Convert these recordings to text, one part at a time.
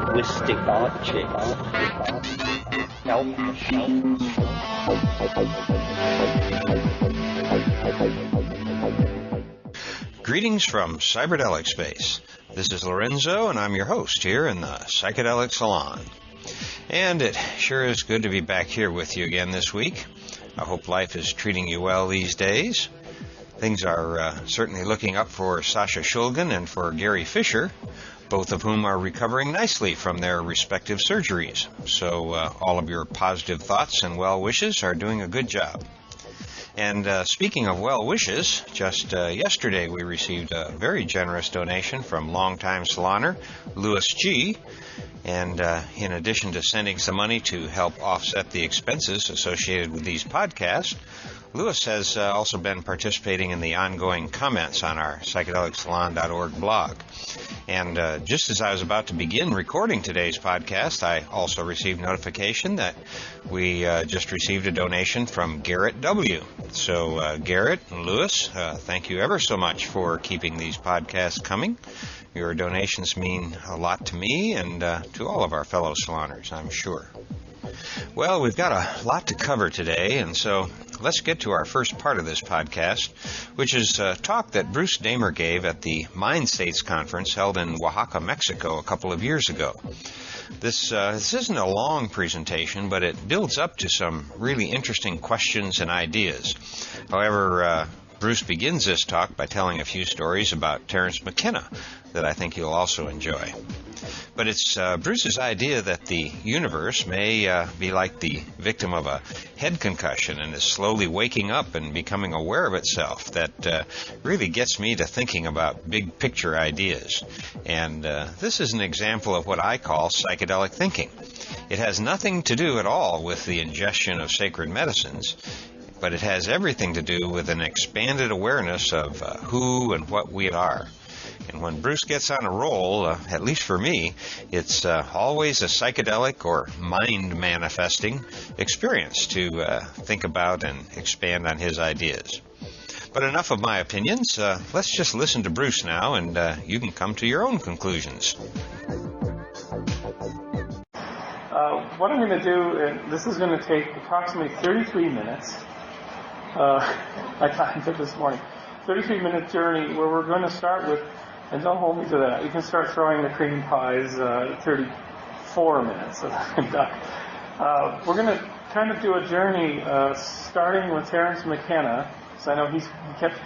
linguistic objects help machines. Greetings from Cyberdelic Space. This is Lorenzo, and I'm your host here in the Psychedelic Salon. And it sure is good to be back here with you again this week. I hope life is treating you well these days. Things are certainly looking up for Sasha Shulgin and for Gary Fisher, both of whom are recovering nicely from their respective surgeries. So all of your positive thoughts and well wishes are doing a good job. And speaking of well wishes, just yesterday we received a very generous donation from longtime saloner Louis G. And in addition to sending some money to help offset the expenses associated with these podcasts, Louis has also been participating in the ongoing comments on our psychedelicsalon.org blog. And just as I was about to begin recording today's podcast, I also received notification that we just received a donation from Garrett W. So Garrett and Louis, thank you ever so much for keeping these podcasts coming. Your donations mean a lot to me and to all of our fellow saloners, I'm sure. Well, we've got a lot to cover today, and so let's get to our first part of this podcast, which is a talk that Bruce Damer gave at the Mind States Conference held in Oaxaca, Mexico, a couple of years ago. This isn't a long presentation, but it builds up to some really interesting questions and ideas. However, Bruce begins this talk by telling a few stories about Terence McKenna that I think you'll also enjoy. But it's Bruce's idea that the universe may be like the victim of a head concussion and is slowly waking up and becoming aware of itself that really gets me to thinking about big picture ideas. And this is an example of what I call psychedelic thinking. It has nothing to do at all with the ingestion of sacred medicines, but it has everything to do with an expanded awareness of who and what we are. And when Bruce gets on a roll, at least for me, it's always a psychedelic or mind-manifesting experience to think about and expand on his ideas. But enough of my opinions. Let's just listen to Bruce now, and you can come to your own conclusions. What I'm going to do, this is going to take approximately 33 minutes. I timed it this morning. 33-minute journey where we're going to start with, and don't hold me to that, you can start throwing the cream pies 34 minutes. We're going to kind of do a journey starting with Terence McKenna. So I know he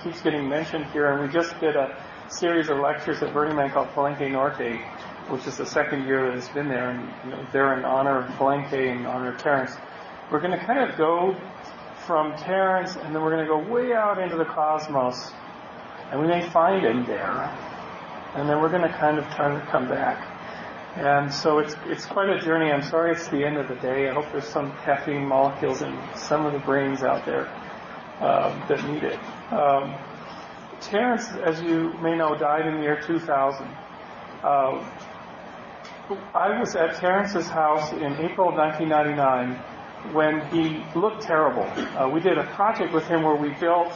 keeps getting mentioned here, and we just did a series of lectures at Burning Man called Palenque Norte, which is the second year that it's been there, and they're in honor of Palenque and in honor of Terence. We're going to kind of go from Terence, and then we're going to go way out into the cosmos, and we may find him there, and then we're going to kind of try to come back. And so it's quite a journey. I'm sorry it's the end of the day. I hope there's some caffeine molecules in some of the brains out there that need it. Terence, as you may know, died in the year 2000. I was at Terence's house in April of 1999 when he looked terrible. We did a project with him where we built,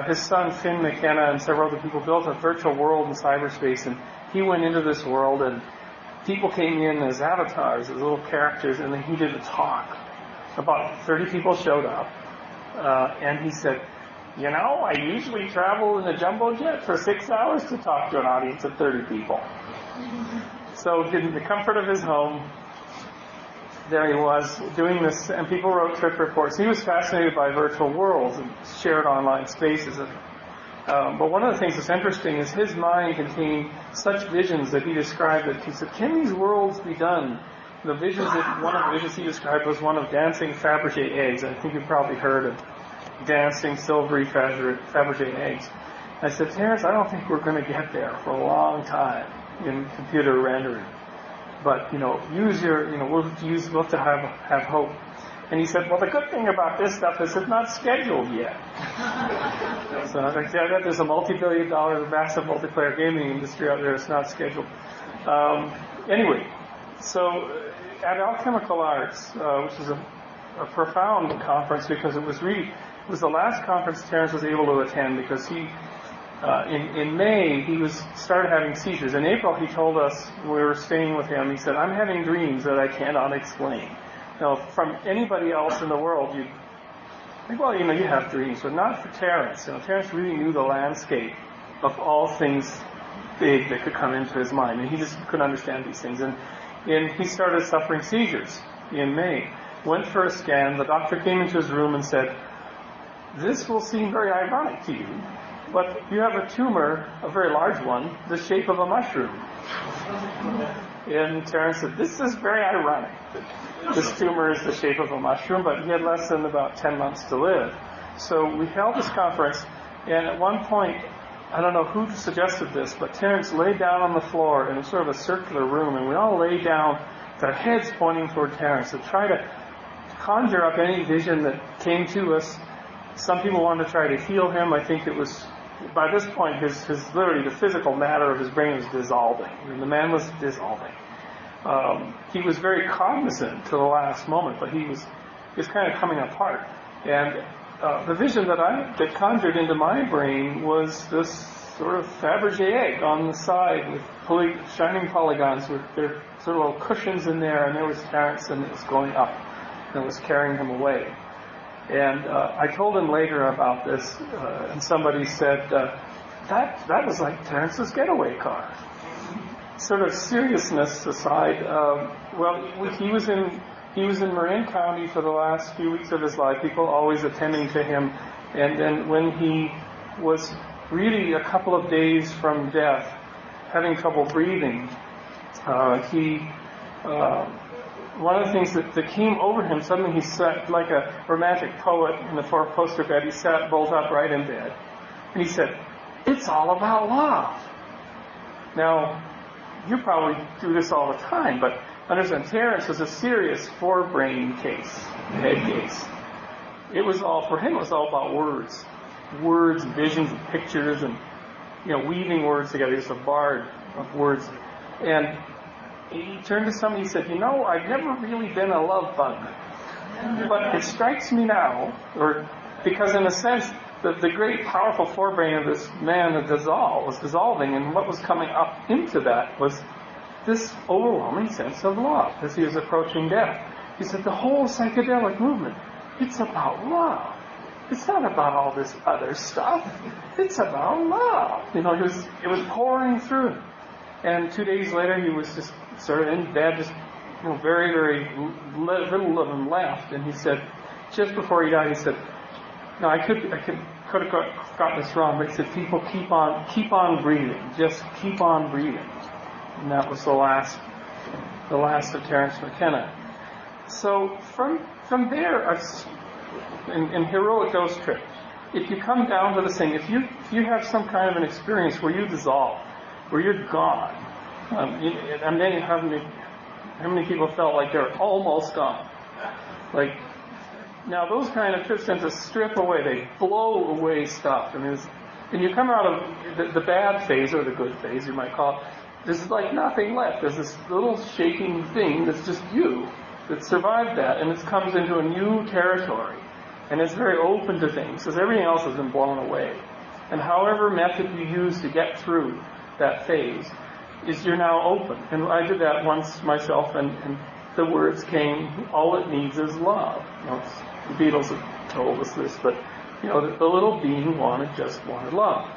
his son Finn McKenna and several other people built a virtual world in cyberspace, and he went into this world, and people came in as avatars, as little characters, and then he did a talk. About 30 people showed up, and he said, you know, I usually travel in a jumbo jet for 6 hours to talk to an audience of 30 people. So in the comfort of his home, there he was doing this, and people wrote trip reports. He was fascinated by virtual worlds and shared online spaces. But one of the things that's interesting is his mind contained such visions that he described that he said, can these worlds be done? One of the visions he described was one of dancing Fabergé eggs. I think you've probably heard of dancing silvery Fabergé eggs. I said, Terence, I don't think we're going to get there for a long time in computer rendering. But, we'll have to have hope. And he said, well, the good thing about this stuff is it's not scheduled yet. So I was like, yeah, there's a multi-billion-dollar massive multiplayer gaming industry out there that's not scheduled. Anyway, so at Alchemical Arts, which is a profound conference because it was the last conference Terence was able to attend because he In May, he started having seizures. In April, he told us, we were staying with him, he said, I'm having dreams that I cannot explain. Now, from anybody else in the world, you'd think, well, you have dreams, but not for Terence. Terence really knew the landscape of all things big that could come into his mind, and he just couldn't understand these things. And he started suffering seizures in May. Went for a scan. The doctor came into his room and said, this will seem very ironic to you, but you have a tumor, a very large one, the shape of a mushroom. And Terence said, this is very ironic. This tumor is the shape of a mushroom, but he had less than about 10 months to live. So we held this conference, and at one point, I don't know who suggested this, but Terence lay down on the floor in a sort of a circular room, and we all lay down with our heads pointing toward Terence to try to conjure up any vision that came to us. Some people wanted to try to heal him. I think it was, by this point, his literally the physical matter of his brain was dissolving. The man was dissolving. He was very cognizant to the last moment, but he was kind of coming apart. And the vision that conjured into my brain was this sort of Fabergé egg on the side with shining polygons with their sort of little cushions in there, and there was Terence, and it was going up, and it was carrying him away. And I told him later about this, and somebody said, that was like Terence's getaway car. Sort of seriousness aside, he was in Marin County for the last few weeks of his life, people always attending to him. And then when he was really a couple of days from death, having trouble breathing, one of the things that came over him, suddenly he sat like a romantic poet in the four-poster bed. He sat bolt upright in bed. And he said, it's all about love. Now, you probably do this all the time, but understand, Terence was a serious forebrain case, head case. It was all, for him, it was all about words. Words, visions, and pictures, and, weaving words together. He was a bard of words. And he turned to somebody and said, I've never really been a love bug. But it strikes me now, because in a sense, the great powerful forebrain of this man was dissolving, and what was coming up into that was this overwhelming sense of love as he was approaching death. He said, the whole psychedelic movement, it's about love. It's not about all this other stuff. It's about love. It was pouring through him. And 2 days later, he was just sort of in bed, just very, very little of him left. And he said, just before he died, he said, "No, I could have got this wrong," but he said, "People keep on breathing, just keep on breathing." And that was the last of Terence McKenna. So from there, in Heroic Dose Trip, if you come down to this thing, if you have some kind of an experience where you dissolve, where you're gone, and then how many people felt like they're almost gone? Now those kind of trips tend to strip away, they blow away stuff. And you come out of the bad phase, or the good phase, you might call it, there's like nothing left. There's this little shaking thing that's just you that survived that, and it comes into a new territory. And it's very open to things, because everything else has been blown away. And however method you use to get through that phase, is you're now open. And I did that once myself, and the words came, all it needs is love. The Beatles have told us this, but the little being just wanted love.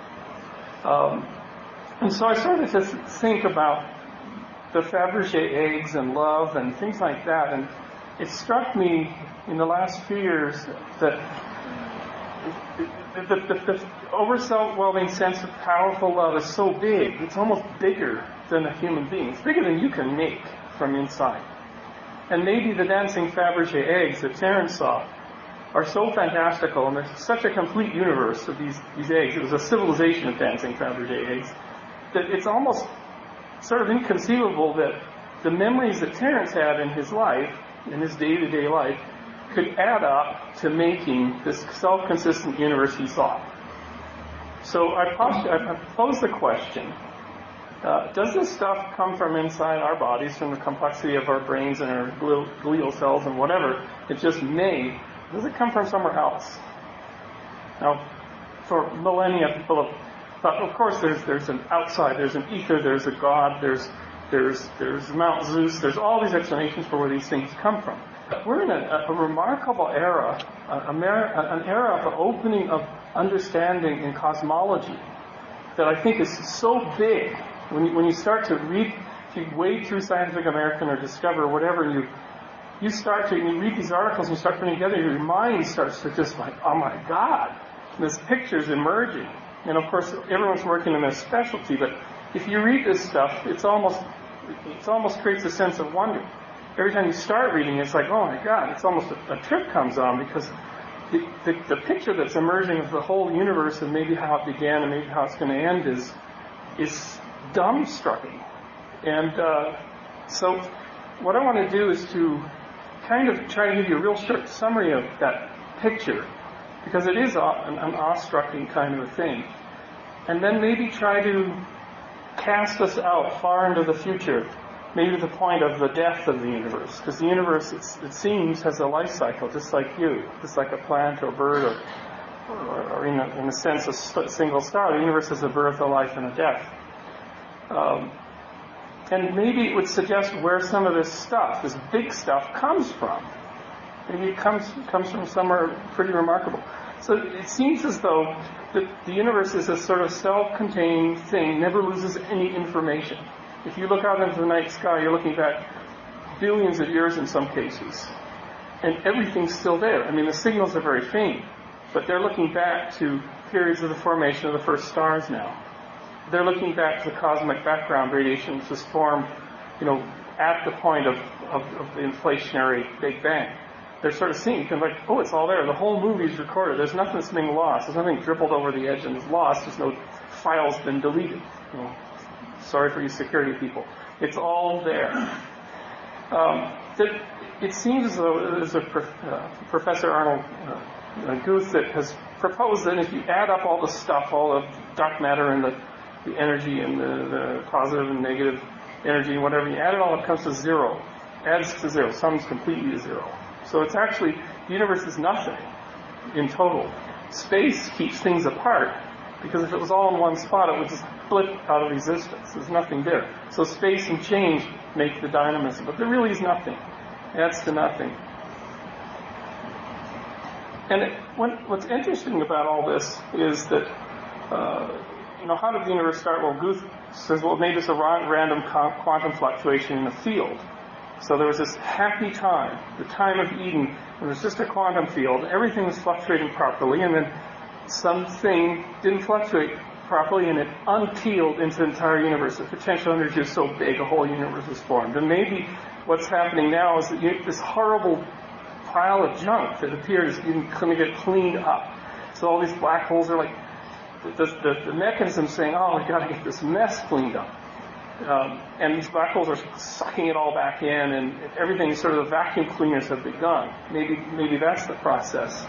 And so I started to think about the Fabergé eggs and love and things like that, and it struck me in the last few years that the overwhelming sense of powerful love is so big, it's almost bigger than a human being. It's bigger than you can make from inside. And maybe the dancing Fabergé eggs that Terence saw are so fantastical, and there's such a complete universe of these eggs. It was a civilization of dancing Fabergé eggs, that it's almost sort of inconceivable that the memories that Terence had in his life, in his day-to-day life, could add up to making this self-consistent universe he saw. So I posed the question, does this stuff come from inside our bodies, from the complexity of our brains and our glial cells and whatever it just made? Does it come from somewhere else? Now, for millennia, people have But of course, there's an outside, there's an ether, there's a God, there's Mount Zeus, there's all these explanations for where these things come from. We're in a remarkable era, an era of opening of understanding in cosmology that I think is so big. When you start to read, if you wade through Scientific American or Discover or whatever, and you read these articles and you start putting together, your mind starts to just like, oh my God, this picture's emerging. And of course, everyone's working in their specialty, but if you read this stuff, it almost creates a sense of wonder. Every time you start reading, it's like, oh my God, it's almost a trip comes on, because the picture that's emerging of the whole universe and maybe how it began and maybe how it's going to end is dumbstrucking. And so what I want to do is to kind of try to give you a real short summary of that picture, because it is an awe-striking kind of a thing. And then maybe try to cast us out far into the future, maybe to the point of the death of the universe. Because the universe, it seems, has a life cycle, just like you, just like a plant or bird, or in a sense, a single star. The universe has a birth, a life, and a death. And maybe it would suggest where some of this stuff, this big stuff, comes from. Maybe it comes from somewhere pretty remarkable. So it seems as though the universe is a sort of self-contained thing, never loses any information. If you look out into the night sky, you're looking back billions of years in some cases, and everything's still there. I mean, the signals are very faint, but they're looking back to periods of the formation of the first stars now. They're looking back to the cosmic background radiation that was formed, at the point of the inflationary Big Bang. They're sort of seeing, like, oh, it's all there. The whole movie's recorded. There's nothing that's being lost. There's nothing dribbled over the edge and is lost. There's no file's been deleted. Sorry for you security people. It's all there. It seems as though there's a Professor Arnold Guth that has proposed that if you add up all the stuff, all the dark matter and the energy and the positive and negative energy and whatever, you add it all, it comes to zero. Adds to zero. Sums completely to zero. So it's actually, the universe is nothing in total. Space keeps things apart, because if it was all in one spot, it would just blip out of existence. There's nothing there. So space and change make the dynamism, but there really is nothing. Adds to nothing. And what's interesting about all this is that, how did the universe start? Well, Guth says, well, it made just a random quantum fluctuation in the field. So there was this happy time, the time of Eden, when it was just a quantum field. Everything was fluctuating properly, and then something didn't fluctuate properly, and it unpeeled into the entire universe. The potential energy was so big, a whole universe was formed. And maybe what's happening now is that this horrible pile of junk that appears is going to get cleaned up. So all these black holes are like, the mechanism saying, oh, we've got to get this mess cleaned up. And these black holes are sucking it all back in, and everything, sort of the vacuum cleaners have begun. Maybe that's the process.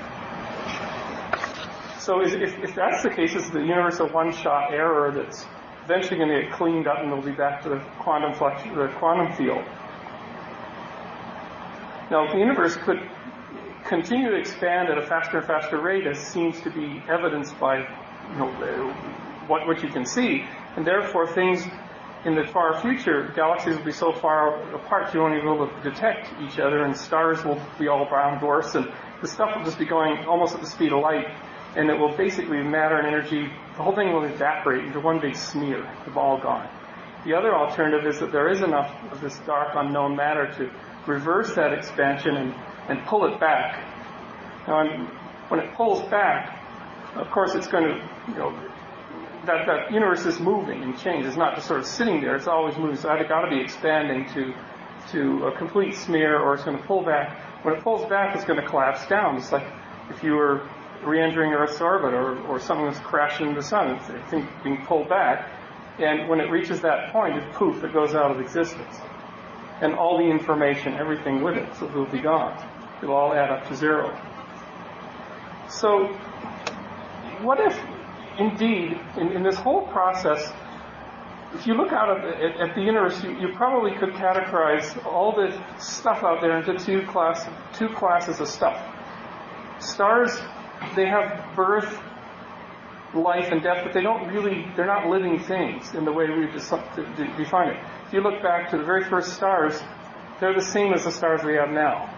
So if that's the case, is the universe a one-shot error that's eventually going to get cleaned up and it'll be back to the quantum field? Now, if the universe could continue to expand at a faster and faster rate, as seems to be evidenced by what you can see, and therefore things in the far future, galaxies will be so far apart you won't even be able to detect each other, and stars will be all brown dwarfs, and the stuff will just be going almost at the speed of light, and it will basically, matter and energy, the whole thing will evaporate into one big smear. They've all gone. The other alternative is that there is enough of this dark unknown matter to reverse that expansion and pull it back. Now, when it pulls back, of course it's going to, that universe is moving and change. It's not just sort of sitting there. It's always moving. So it's got to be expanding to a complete smear, or it's going to pull back. When it pulls back, it's going to collapse down. It's like if you were re-entering Earth's orbit, or something that's crashing into the sun. It's being pulled back. And when it reaches that point, it's poof, it goes out of existence. And all the information, everything with it, so it will be gone. It will all add up to zero. So, what if, indeed, in this whole process, if you look out at the universe, you probably could categorize all the stuff out there into two classes of stuff. Stars, they have birth life and death, but they're not living things in the way we define it. If you look back to the very first stars, they're the same as the stars we have now.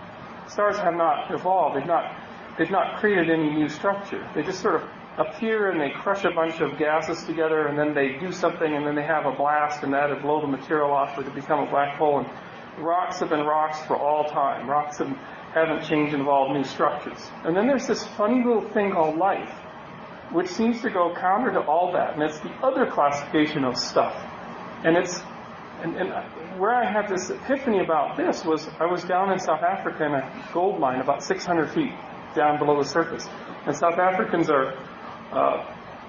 Stars have not evolved. They've not created any new structure. They just sort of appear and they crush a bunch of gases together, and then they do something, and then they have a blast, and that'll blow the material off, or they become a black hole. And rocks have been rocks for all time. Rocks haven't changed and evolved new structures. And then there's this funny little thing called life, which seems to go counter to all that, and it's the other classification of stuff. And where I had this epiphany about this was I was down in South Africa in a gold mine about 600 feet down below the surface. And South Africans are,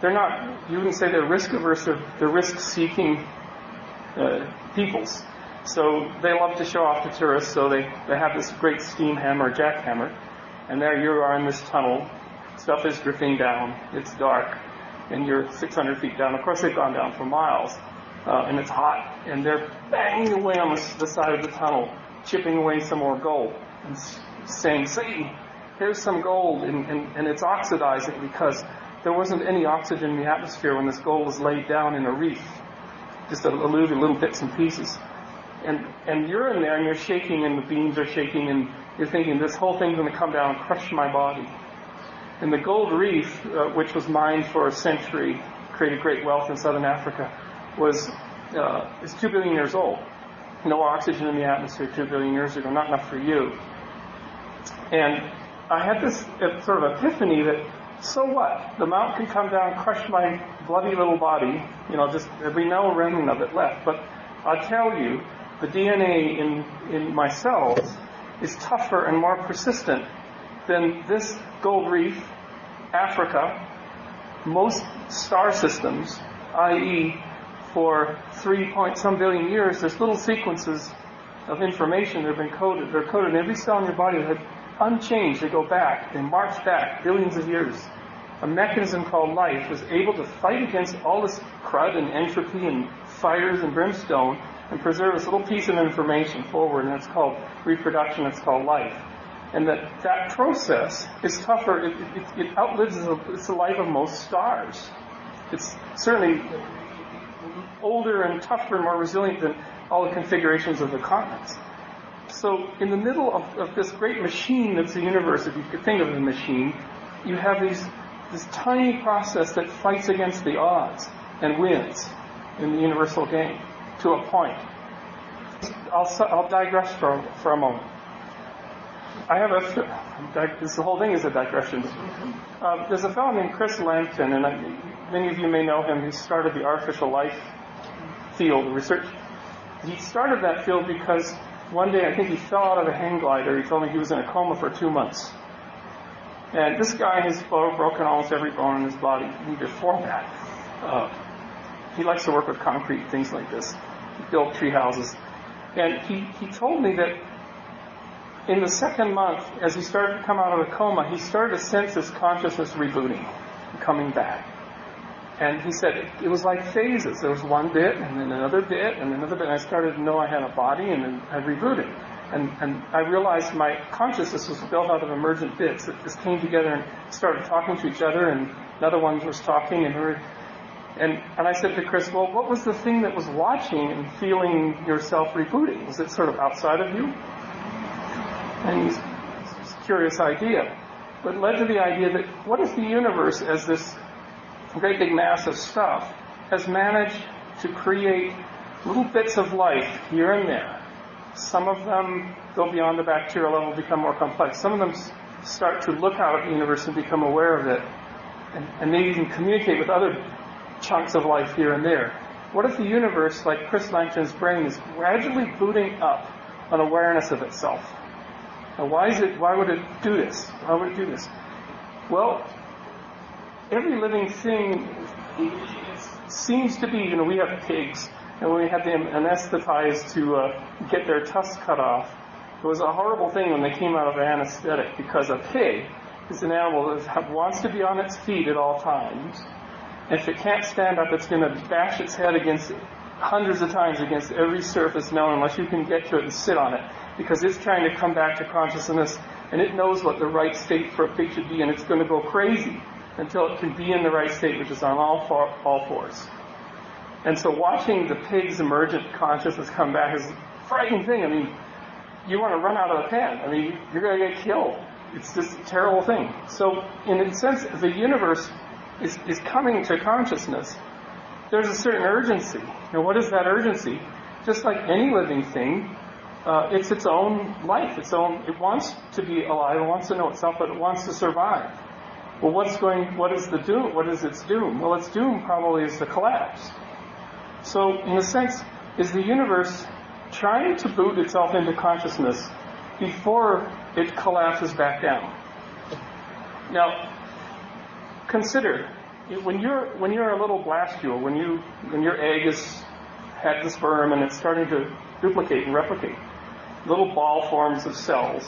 they're not, you wouldn't say they're risk averse, they're risk seeking peoples. So they love to show off to tourists, so they have this great steam hammer, jackhammer, and there you are in this tunnel. Stuff is drifting down, it's dark, and you're 600 feet down. Of course, they've gone down for miles, and it's hot, and they're banging away on the side of the tunnel, chipping away some more gold, and saying, see, here's some gold, and it's oxidizing because there wasn't any oxygen in the atmosphere when this gold was laid down in a reef, just a little bits and pieces. And you're in there, and you're shaking, and the beams are shaking, and you're thinking, this whole thing's going to come down and crush my body. And the gold reef, which was mined for a century, created great wealth in southern Africa, is 2 billion years old. No oxygen in the atmosphere 2 billion years ago, not enough for you. And I had this sort of epiphany that, so what? The mountain can come down, crush my bloody little body, just there'll be no remnant of it left. But I'll tell you, the DNA in my cells is tougher and more persistent than this gold reef, Africa, most star systems, i.e., for 3-point-some billion years, there's little sequences of information that have been coded. They're coded in every cell in your body that unchanged. They go back. They march back billions of years. A mechanism called life was able to fight against all this crud and entropy and fires and brimstone and preserve this little piece of information forward, and it's called reproduction. It's called life. And that process is tougher. It outlives the life of most stars. It's certainly older and tougher and more resilient than all the configurations of the continents. So in the middle of this great machine that's the universe, if you could think of a machine, you have this tiny process that fights against the odds and wins in the universal game to a point. I'll digress for a moment. The whole thing is a digression. There's a fellow named Chris Lampton, and many of you may know him. He started the artificial life field research. He started that field because one day I think he fell out of a hang glider. He told me he was in a coma for 2 months. And this guy has broken almost every bone in his body. And before that, he likes to work with concrete, things like this. He built tree houses. And he told me that in the second month, as he started to come out of the coma, he started to sense his consciousness rebooting, coming back. And he said it was like phases. There was one bit, and then another bit, and another bit. And I started to know I had a body, and then I rebooted. And I realized my consciousness was built out of emergent bits that just came together and started talking to each other, and another one was talking, and I said to Chris, well, what was the thing that was watching and feeling yourself rebooting? Was it sort of outside of you? And it's a curious idea. But it led to the idea that what if the universe, as this great big mass of stuff, has managed to create little bits of life here and there? Some of them go beyond the bacterial level, become more complex. Some of them start to look out at the universe and become aware of it, and maybe even communicate with other chunks of life here and there. What if the universe, like Chris Lampton's brain, is gradually booting up an awareness of itself? Now, why would it do this? Why would it do this? Well, every living thing seems to be, we have pigs, and when we had them anesthetized to get their tusks cut off, it was a horrible thing when they came out of anesthetic, because a pig is an animal that wants to be on its feet at all times. And if it can't stand up, it's going to bash its head against hundreds of times against every surface known, unless you can get to it and sit on it, because it's trying to come back to consciousness, and it knows what the right state for a pig should be, and it's going to go crazy until it can be in the right state, which is on all fours. And so watching the pig's emergent consciousness come back is a frightening thing. I mean, you want to run out of the pen. I mean, you're going to get killed. It's just a terrible thing. So in a sense, the universe is coming to consciousness. There's a certain urgency. And what is that urgency? Just like any living thing, it's its own life. It wants to be alive, it wants to know itself, but it wants to survive. Well, what is the doom? What is its doom? Well, its doom probably is the collapse. So, in a sense, is the universe trying to boot itself into consciousness before it collapses back down? Now, consider when you're a little blastule, when your egg has had the sperm and it's starting to duplicate and replicate, little ball forms of cells,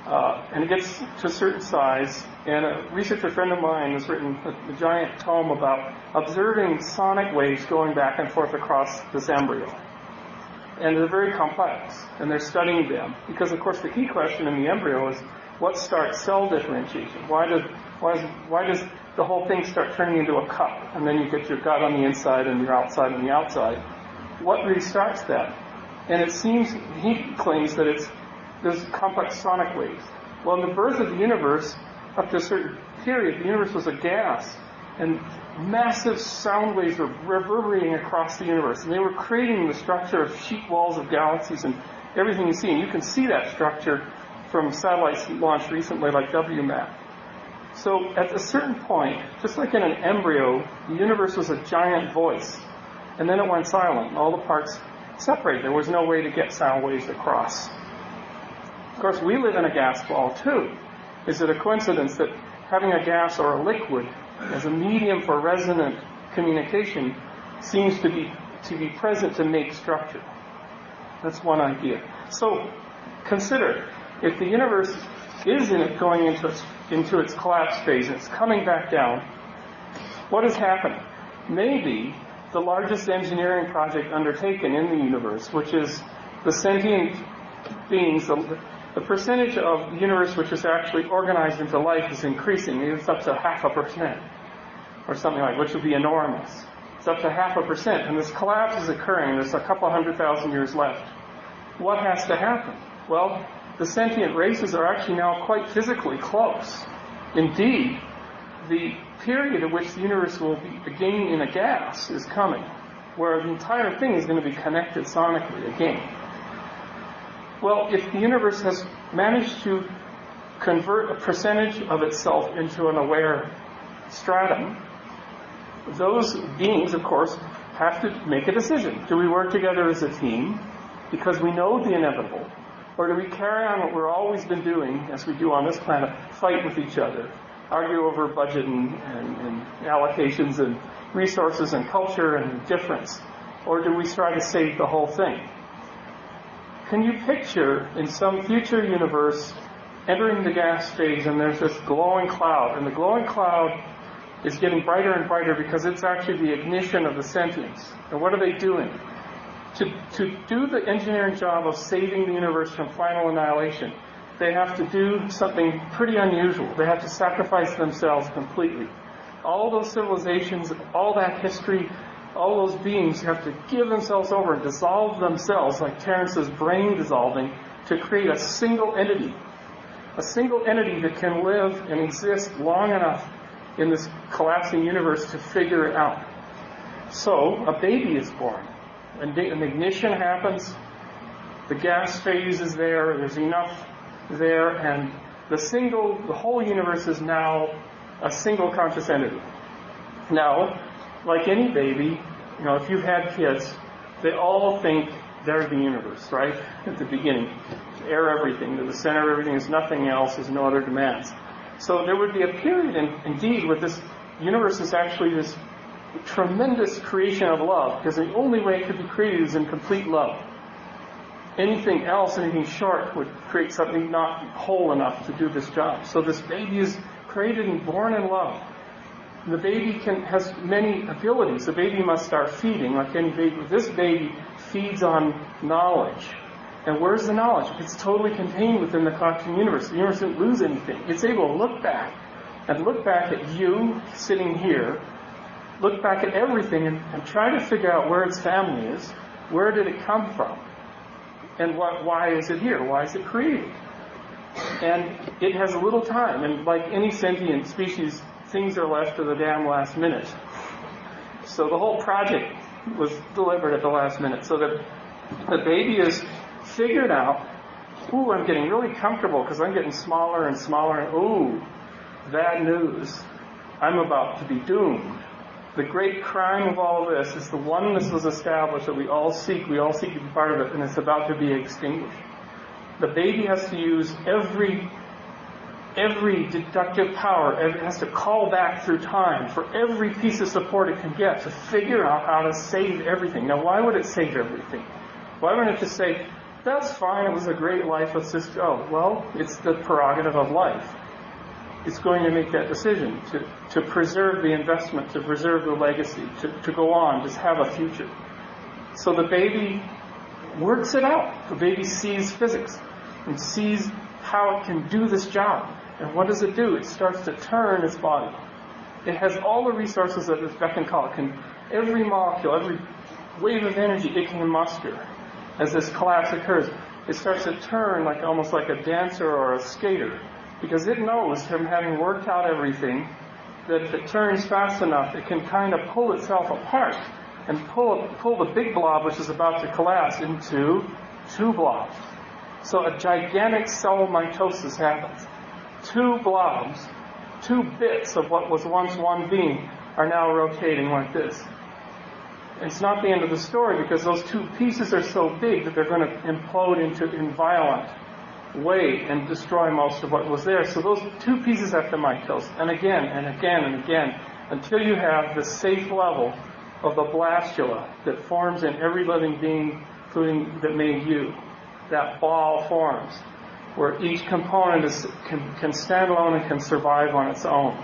and it gets to a certain size. And a researcher friend of mine has written a giant tome about observing sonic waves going back and forth across this embryo. And they're very complex, and they're studying them because, of course, the key question in the embryo is what starts cell differentiation? Why does the whole thing start turning into a cup, and then you get your gut on the inside and your outside on the outside? What restarts that? And it seems, he claims that there's complex sonic waves. Well, in the birth of the universe, up to a certain period, the universe was a gas, and massive sound waves were reverberating across the universe, and they were creating the structure of sheet walls of galaxies and everything you see. And you can see that structure from satellites launched recently, like WMAP. So at a certain point, just like in an embryo, the universe was a giant voice, and then it went silent, and all the parts separated. There was no way to get sound waves across. Of course, we live in a gas ball too. Is it a coincidence that having a gas or a liquid as a medium for resonant communication seems to be present to make structure? That's one idea. So consider, if the universe is going into its collapse phase and it's coming back down, what has happened? Maybe the largest engineering project undertaken in the universe, which is the sentient beings, the percentage of the universe which is actually organized into life is increasing. It's up to 0.5% or something like, which would be enormous. It's up to 0.5%, and this collapse is occurring. There's a couple 100,000 years left. What has to happen? Well, the sentient races are actually now quite physically close. Indeed, the period at which the universe will be again in a gas is coming, where the entire thing is going to be connected sonically again. Well, if the universe has managed to convert a percentage of itself into an aware stratum, those beings, of course, have to make a decision. Do we work together as a team because we know the inevitable? Or do we carry on what we've always been doing, as we do on this planet, fight with each other, argue over budget and allocations and resources and culture and difference? Or do we try to save the whole thing? Can you picture in some future universe entering the gas phase and there's this glowing cloud, and the glowing cloud is getting brighter and brighter because it's actually the ignition of the sentience. And what are they doing? To do the engineering job of saving the universe from final annihilation, they have to do something pretty unusual. They have to sacrifice themselves completely. All those civilizations, all that history, all those beings have to give themselves over and dissolve themselves, like Terence's brain dissolving, to create a single entity. A single entity that can live and exist long enough in this collapsing universe to figure it out. So, a baby is born. An ignition happens. The gas phase is there. There's enough there. And the whole universe is now a single conscious entity. Now, like any baby, if you've had kids, they all think they're the universe, right? At the beginning. They're everything. They're the center of everything. There's nothing else. There's no other demands. So there would be a period, indeed, where this universe is actually this tremendous creation of love, because the only way it could be created is in complete love. Anything else, anything short, would create something not whole enough to do this job. So this baby is created and born in love. The baby has many abilities. The baby must start feeding, like any baby. This baby feeds on knowledge. And where's the knowledge? It's totally contained within the quantum universe. The universe didn't lose anything. It's able to look back and look back at you sitting here, look back at everything and try to figure out where its family is. Where did it come from? And why is it here? Why is it created? And it has little time. And like any sentient species, things are left to the damn last minute. So the whole project was delivered at the last minute. So that the baby is figured out, ooh, I'm getting really comfortable because I'm getting smaller and smaller. And ooh, bad news. I'm about to be doomed. The great crime of all of this is the oneness was established that we all seek to be part of it, and it's about to be extinguished. The baby has to use every deductive power, it has to call back through time for every piece of support it can get to figure out how to save everything. Now, why would it save everything? Why wouldn't it just say, that's fine, it was a great life, let's just go? Well, it's the prerogative of life. It's going to make that decision to preserve the investment, to preserve the legacy, to go on, just have a future. So the baby works it out. The baby sees physics and sees how it can do this job. And what does it do? It starts to turn its body. It has all the resources at its beck and call. Every molecule, every wave of energy it can muster as this collapse occurs. It starts to turn almost like a dancer or a skater. Because it knows from having worked out everything that if it turns fast enough, it can kind of pull itself apart and pull the big blob, which is about to collapse, into two blobs. So a gigantic cell mitosis happens. Two blobs, two bits of what was once one being are now rotating like this. It's not the end of the story because those two pieces are so big that they're going to implode in violent way and destroy most of what was there. So those two pieces have to mitose, and again and again and again, until you have the safe level of the blastula that forms in every living being, including that made you. That ball forms, where each component can stand alone and can survive on its own.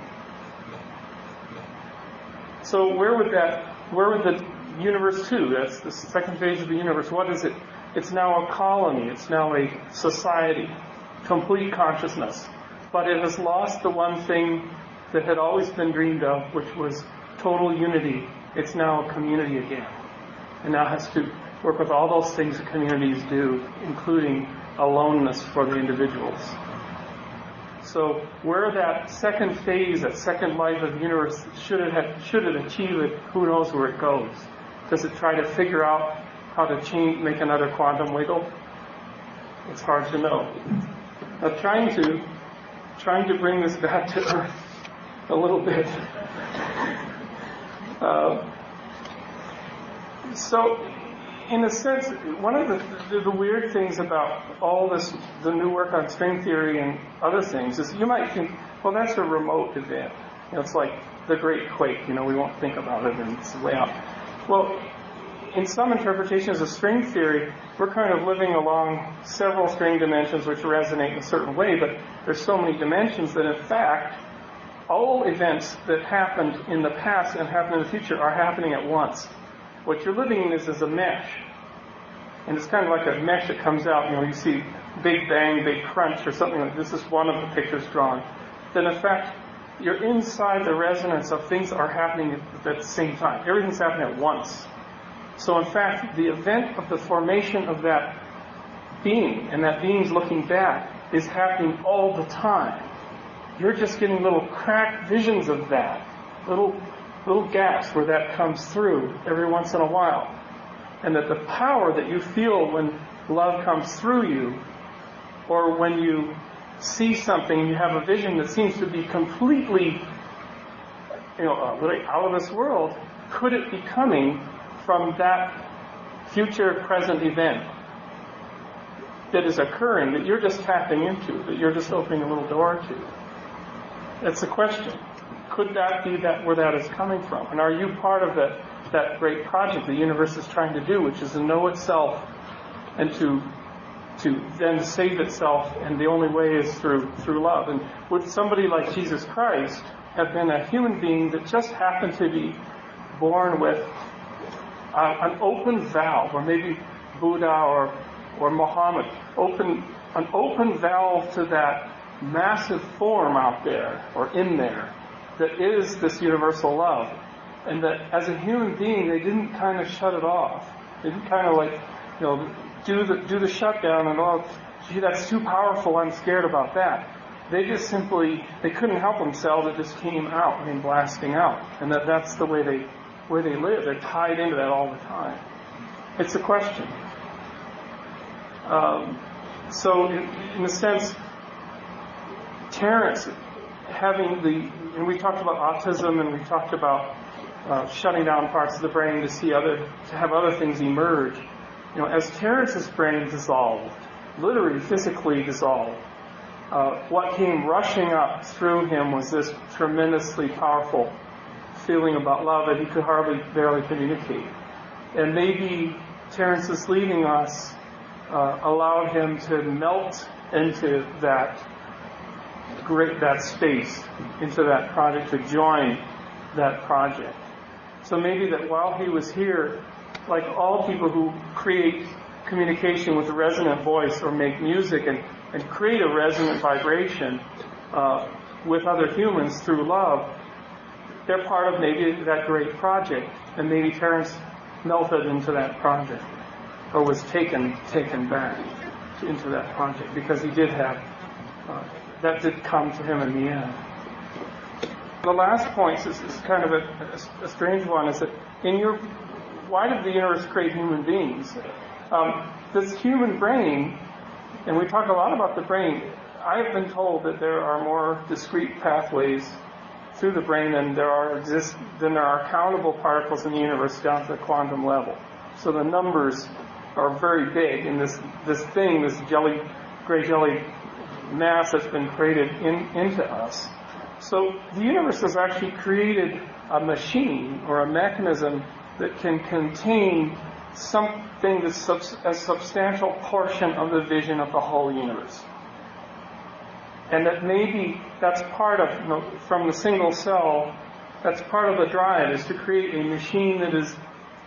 So where would the universe to? That's the second phase of the universe. What is it? It's now a colony. It's now a society. Complete consciousness. But it has lost the one thing that had always been dreamed of, which was total unity. It's now a community again. And now has to work with all those things that communities do, including aloneness for the individuals. So where that second phase, that second life of the universe, should it achieve it, who knows where it goes? Does it try to figure out how to make another quantum wiggle? It's hard to know. Now trying to bring this back to Earth a little bit. So, in a sense, one of the weird things about all this, the new work on string theory and other things, is you might think, well, that's a remote event. It's like the Great Quake. We won't think about it, and it's way out. Well, in some interpretations of string theory, we're kind of living along several string dimensions which resonate in a certain way, but there's so many dimensions that, in fact, all events that happened in the past and happen in the future are happening at once. What you're living in is a mesh. And it's kind of like a mesh that comes out, you see Big Bang, Big Crunch, or something like this. This is one of the pictures drawn. Then, in fact, you're inside the resonance of things that are happening at the same time. Everything's happening at once. So, in fact, the event of the formation of that being, and that being's looking back, is happening all the time. You're just getting little cracked visions of that, little gaps where that comes through every once in a while. And that the power that you feel when love comes through you, or when you see something, you have a vision that seems to be completely, really out of this world, could it be coming from that future present event that is occurring, that you're just tapping into, that you're just opening a little door to? That's the question. Could that be where that is coming from? And are you part of that great project the universe is trying to do, which is to know itself and to then save itself, and the only way is through love? And would somebody like Jesus Christ have been a human being that just happened to be born with an open valve, or maybe Buddha or Muhammad, an open valve to that massive form out there, or in there, that is this universal love. And that as a human being, they didn't kind of shut it off. They didn't kind of do the shutdown and, oh, gee, that's too powerful, I'm scared about that. They just simply, they couldn't help themselves, it just came out, blasting out. And that's the way they live. They're tied into that all the time. It's a question. So in a sense, Terence having and we talked about autism, and we talked about shutting down parts of the brain to have other things emerge. As Terence's brain dissolved, literally physically dissolved, what came rushing up through him was this tremendously powerful feeling about love that he could barely communicate. And maybe Terence's leaving us allowed him to melt into that space, into that project, to join that project. So maybe that while he was here, like all people who create communication with a resonant voice or make music and create a resonant vibration with other humans through love, they're part of maybe that great project. And maybe Terence melted into that project, or was taken back into that project, because he did have, that did come to him in the end. The last point is kind of a strange one, is that why did the universe create human beings? This human brain, and we talk a lot about the brain, I've been told that there are more discrete pathways through the brain than there are countable particles in the universe down to the quantum level. So the numbers are very big, and this gray jelly mass that's been created into us. So the universe has actually created a machine or a mechanism that can contain something that's a substantial portion of the vision of the whole universe. And that maybe that's part of, from the single cell, that's part of the drive, is to create a machine that is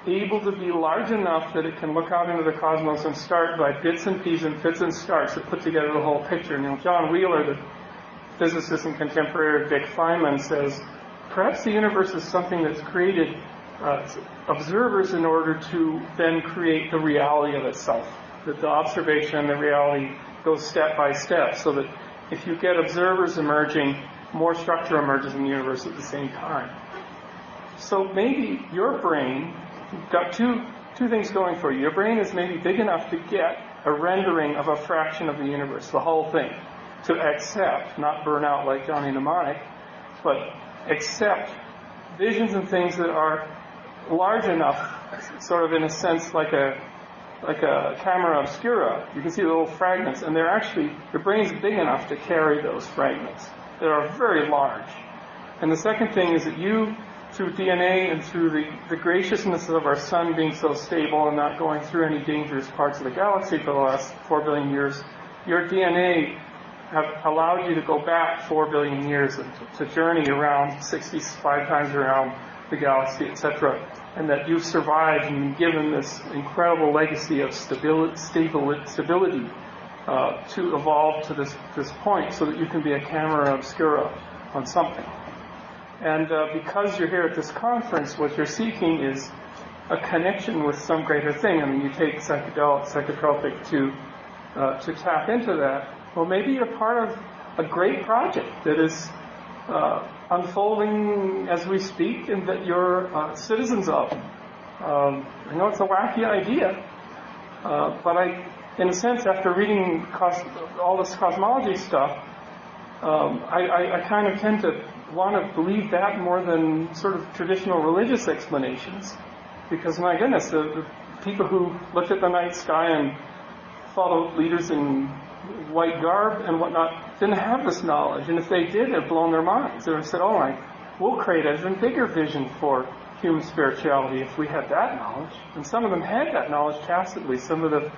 able to be large enough that it can look out into the cosmos and start by bits and pieces and fits and starts to put together the whole picture. John Wheeler, the physicist and contemporary of Dick Feynman, says perhaps the universe is something that's created observers in order to then create the reality of itself. That the observation and the reality goes step by step, so that if you get observers emerging, more structure emerges in the universe at the same time. So maybe your brain, you've got two things going for you. Your brain is maybe big enough to get a rendering of a fraction of the universe, the whole thing, to accept, not burn out like Johnny Mnemonic, but accept visions and things that are large enough, sort of in a sense like a camera obscura. You can see the little fragments, and your brain's big enough to carry those fragments. They are very large. And the second thing is that you, through DNA and through the graciousness of our sun being so stable and not going through any dangerous parts of the galaxy for the last 4 billion years, your DNA have allowed you to go back 4 billion years and to journey around 65 times around the galaxy, etc., and that you've survived and been given this incredible legacy of stability to evolve to this point, so that you can be a camera obscura on something. And because you're here at this conference, what you're seeking is a connection with some greater thing. I mean, you take psychotropic to tap into that. Well, maybe you're part of a great project that is unfolding as we speak, and that you're citizens of. I know it's a wacky idea, but in a sense, after reading all this cosmology stuff, I kind of tend to want to believe that more than sort of traditional religious explanations. Because, my goodness, the people who looked at the night sky and followed leaders in white garb and whatnot didn't have this knowledge. And if they did, it blown their minds. They would have said, we'll create an even bigger vision for human spirituality if we had that knowledge. And some of them had that knowledge tacitly. Some of the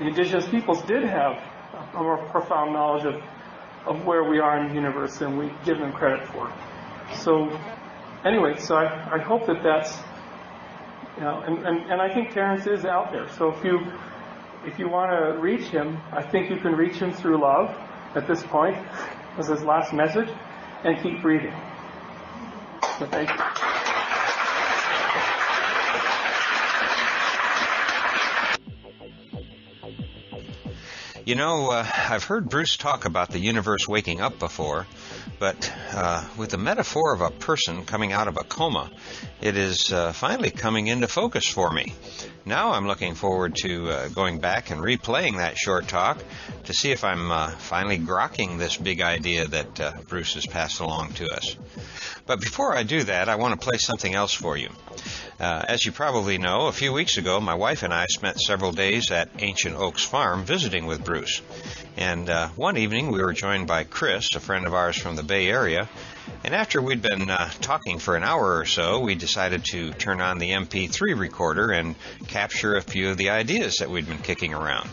indigenous peoples did have a more profound knowledge of where we are in the universe, and we give them credit for it. So, anyway, I hope that's, and I think Terence is out there. So if you want to reach him, I think you can reach him through love. at this point as his last message, and keep breathing. So thank you. You know, I've heard Bruce talk about the universe waking up before, but with the metaphor of a person coming out of a coma, it is finally coming into focus for me. Now I'm looking forward to going back and replaying that short talk to see if I'm finally grokking this big idea that Bruce has passed along to us. But before I do that, I want to play something else for you. As you probably know, a few weeks ago, my wife and I spent several days at Ancient Oaks Farm visiting with Bruce. And one evening, we were joined by Chris, a friend of ours from the Bay Area. And after we'd been talking for an hour or so, we decided to turn on the MP3 recorder and capture a few of the ideas that we'd been kicking around.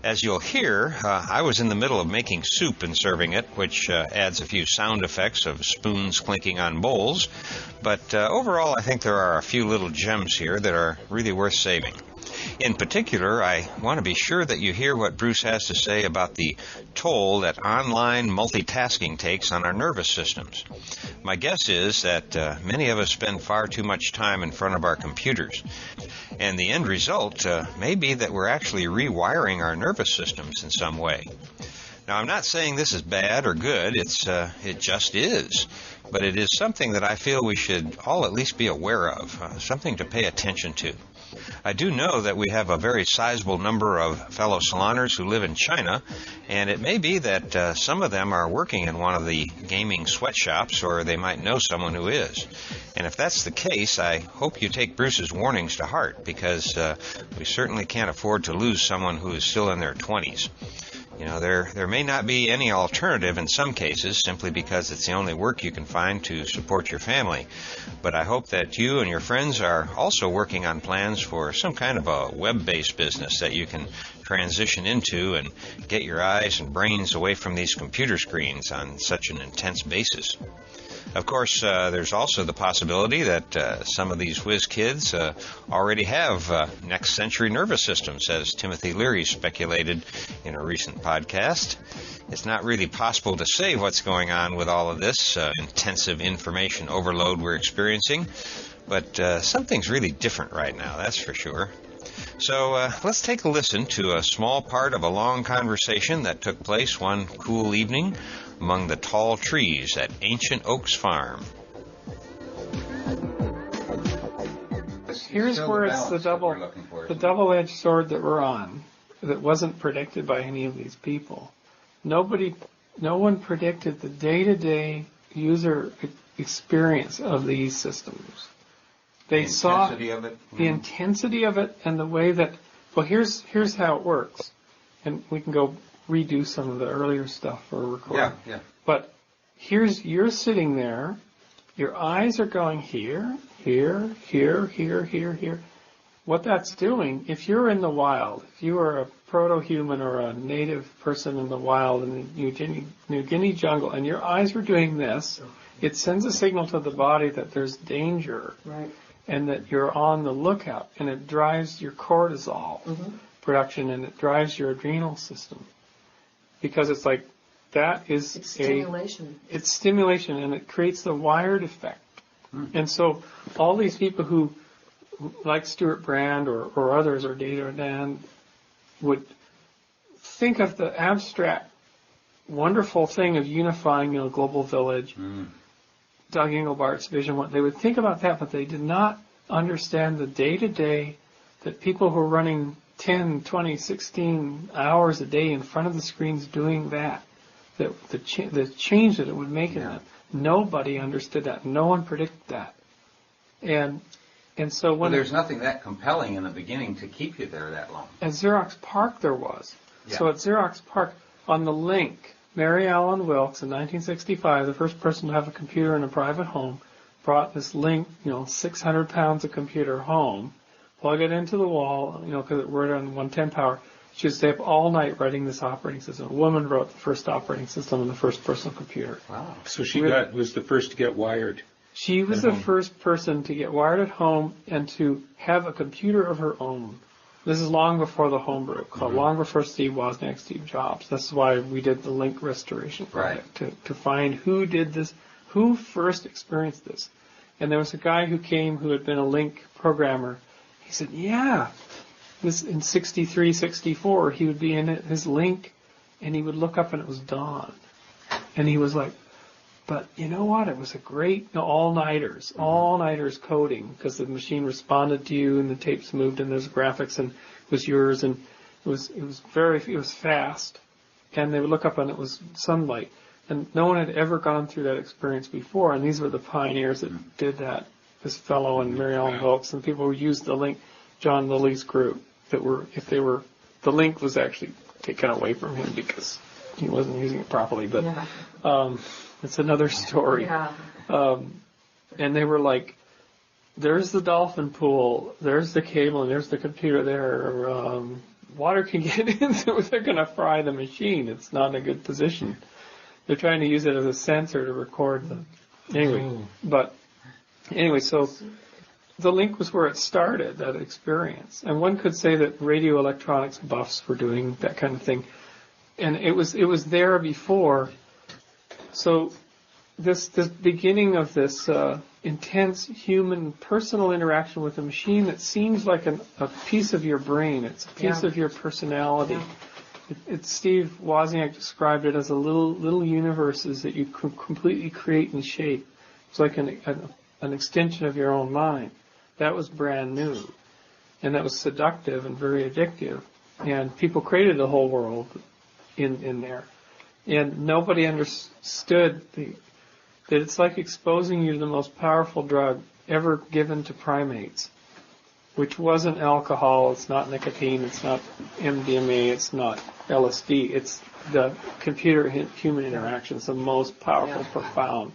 As you'll hear, I was in the middle of making soup and serving it, which adds a few sound effects of spoons clinking on bowls. But overall, I think there are a few little gems here that are really worth saving. In particular, I want to be sure that you hear what Bruce has to say about the toll that online multitasking takes on our nervous systems. My guess is that many of us spend far too much time in front of our computers. And the end result may be that we're actually rewiring our nervous systems in some way. Now, I'm not saying this is bad or good, it just is. But it is something that I feel we should all at least be aware of, something to pay attention to. I do know that we have a very sizable number of fellow saloners who live in China, and it may be that some of them are working in one of the gaming sweatshops, or they might know someone who is. And if that's the case, I hope you take Bruce's warnings to heart, because we certainly can't afford to lose someone who is still in their 20s. You know, there may not be any alternative in some cases, simply because it's the only work you can find to support your family. But I hope that you and your friends are also working on plans for some kind of a web-based business that you can transition into and get your eyes and brains away from these computer screens on such an intense basis. Of course, there's also the possibility that some of these whiz kids already have next-century nervous systems, as Timothy Leary speculated in a recent podcast. It's not really possible to say what's going on with all of this intensive information overload we're experiencing, but something's really different right now, that's for sure. So let's take a listen to a small part of a long conversation that took place one cool evening among the tall trees at Ancient Oaks Farm. Here's where it's the double-edged sword that we're on, that wasn't predicted by any of these people. No one predicted the day-to-day user experience of these systems. They saw the intensity of it and the way that, well, here's how it works. And we can go redo some of the earlier stuff for recording. Yeah. But you're sitting there, your eyes are going here, here, here, here, here, here. What that's doing, if you're in the wild, if you are a proto-human or a native person in the wild in the New Guinea jungle, and your eyes are doing this, it sends a signal to the body that there's danger. Right. And that you're on the lookout, and it drives your cortisol production, and it drives your adrenal system. Because it's like, it's stimulation. It's stimulation, and it creates the wired effect. And so all these people who, like Stuart Brand or others, or Data Dan, would think of the abstract, wonderful thing of unifying a global village, Doug Engelbart's vision, they would think about that, but they did not understand the day-to-day that people who are running 10, 20, 16 hours a day in front of the screens doing that the change that it would make in them. Nobody understood that. No one predicted that. And so when there's nothing that compelling in the beginning to keep you there that long. At Xerox PARC there was. Yeah. So at Xerox PARC, on the link, Mary Ellen Wilkes in 1965, the first person to have a computer in a private home, brought this link, 600 pounds of computer home, plug it into the wall, because it worked on 110 power. She would stay up all night writing this operating system. A woman wrote the first operating system and the first personal computer. Wow. So she was the first to get wired. She was the first person to get wired at home and to have a computer of her own. This is long before the homebrew, long before Steve Wozniak, Steve Jobs. That's why we did the Link restoration project, to find who did this, who first experienced this. And there was a guy who came who had been a Link programmer. He said, yeah, this in 63, 64, he would be in his Link, and he would look up and it was dawn. And he was like, but you know what? It was a great all-nighters coding, because the machine responded to you and the tapes moved and there's graphics and it was yours, and it was fast. And they would look up and it was sunlight. And no one had ever gone through that experience before, and these were the pioneers that did that. This fellow and Mary Ellen Volks and people who used the Link, John Lilly's group, the Link was actually taken away from him because he wasn't using it properly, but it's another story. Yeah. And they were like, there's the dolphin pool, there's the cable, and there's the computer there. Water can get into it. They're going to fry the machine. It's not in a good position. They're trying to use it as a sensor to record them. Anyway, so the Link was where it started, that experience. And one could say that radio electronics buffs were doing that kind of thing. And it was there before. So this beginning of this intense human personal interaction with a machine that seems like a piece of your brain. It's a piece of your personality. It's Steve Wozniak described it as a little universes that you can completely create and shape. It's like an extension of your own mind. That was brand new, and that was seductive and very addictive. And people created the whole world in there, and nobody understood that it's like exposing you to the most powerful drug ever given to primates, which wasn't alcohol, it's not nicotine, it's not MDMA, it's not LSD, it's the computer-human interaction. It's the most powerful, profound,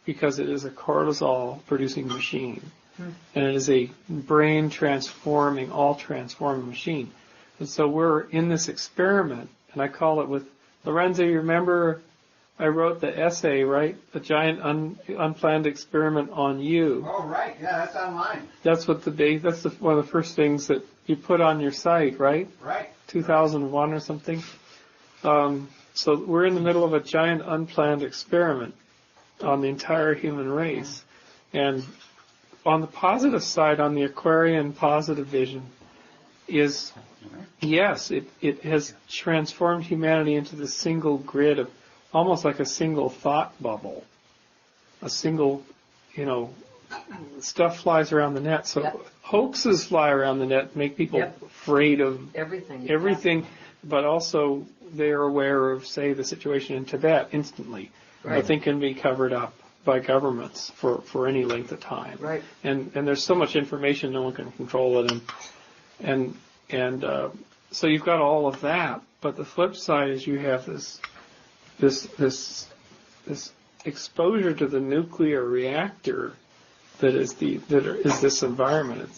because it is a cortisol-producing machine, and it is a brain-transforming, all-transforming machine. And so we're in this experiment, and I call it with, Lorenzo, you remember I wrote the essay, right? The giant unplanned experiment on you. Oh, right. Yeah, that's online. That's what that's one of the first things that you put on your site, right? Right. 2001 or something. So we're in the middle of a giant unplanned experiment on the entire human race. And on the positive side, on the Aquarian positive vision, is, yes, it has transformed humanity into this single grid of almost like a single thought bubble. A single, stuff flies around the net. So hoaxes fly around the net, make people afraid of everything, but also they're aware of, say, the situation in Tibet instantly. Right. Nothing can be covered up by governments for any length of time. Right. And there's so much information, no one can control it. And so you've got all of that. But the flip side is you have this exposure to the nuclear reactor that is this environment.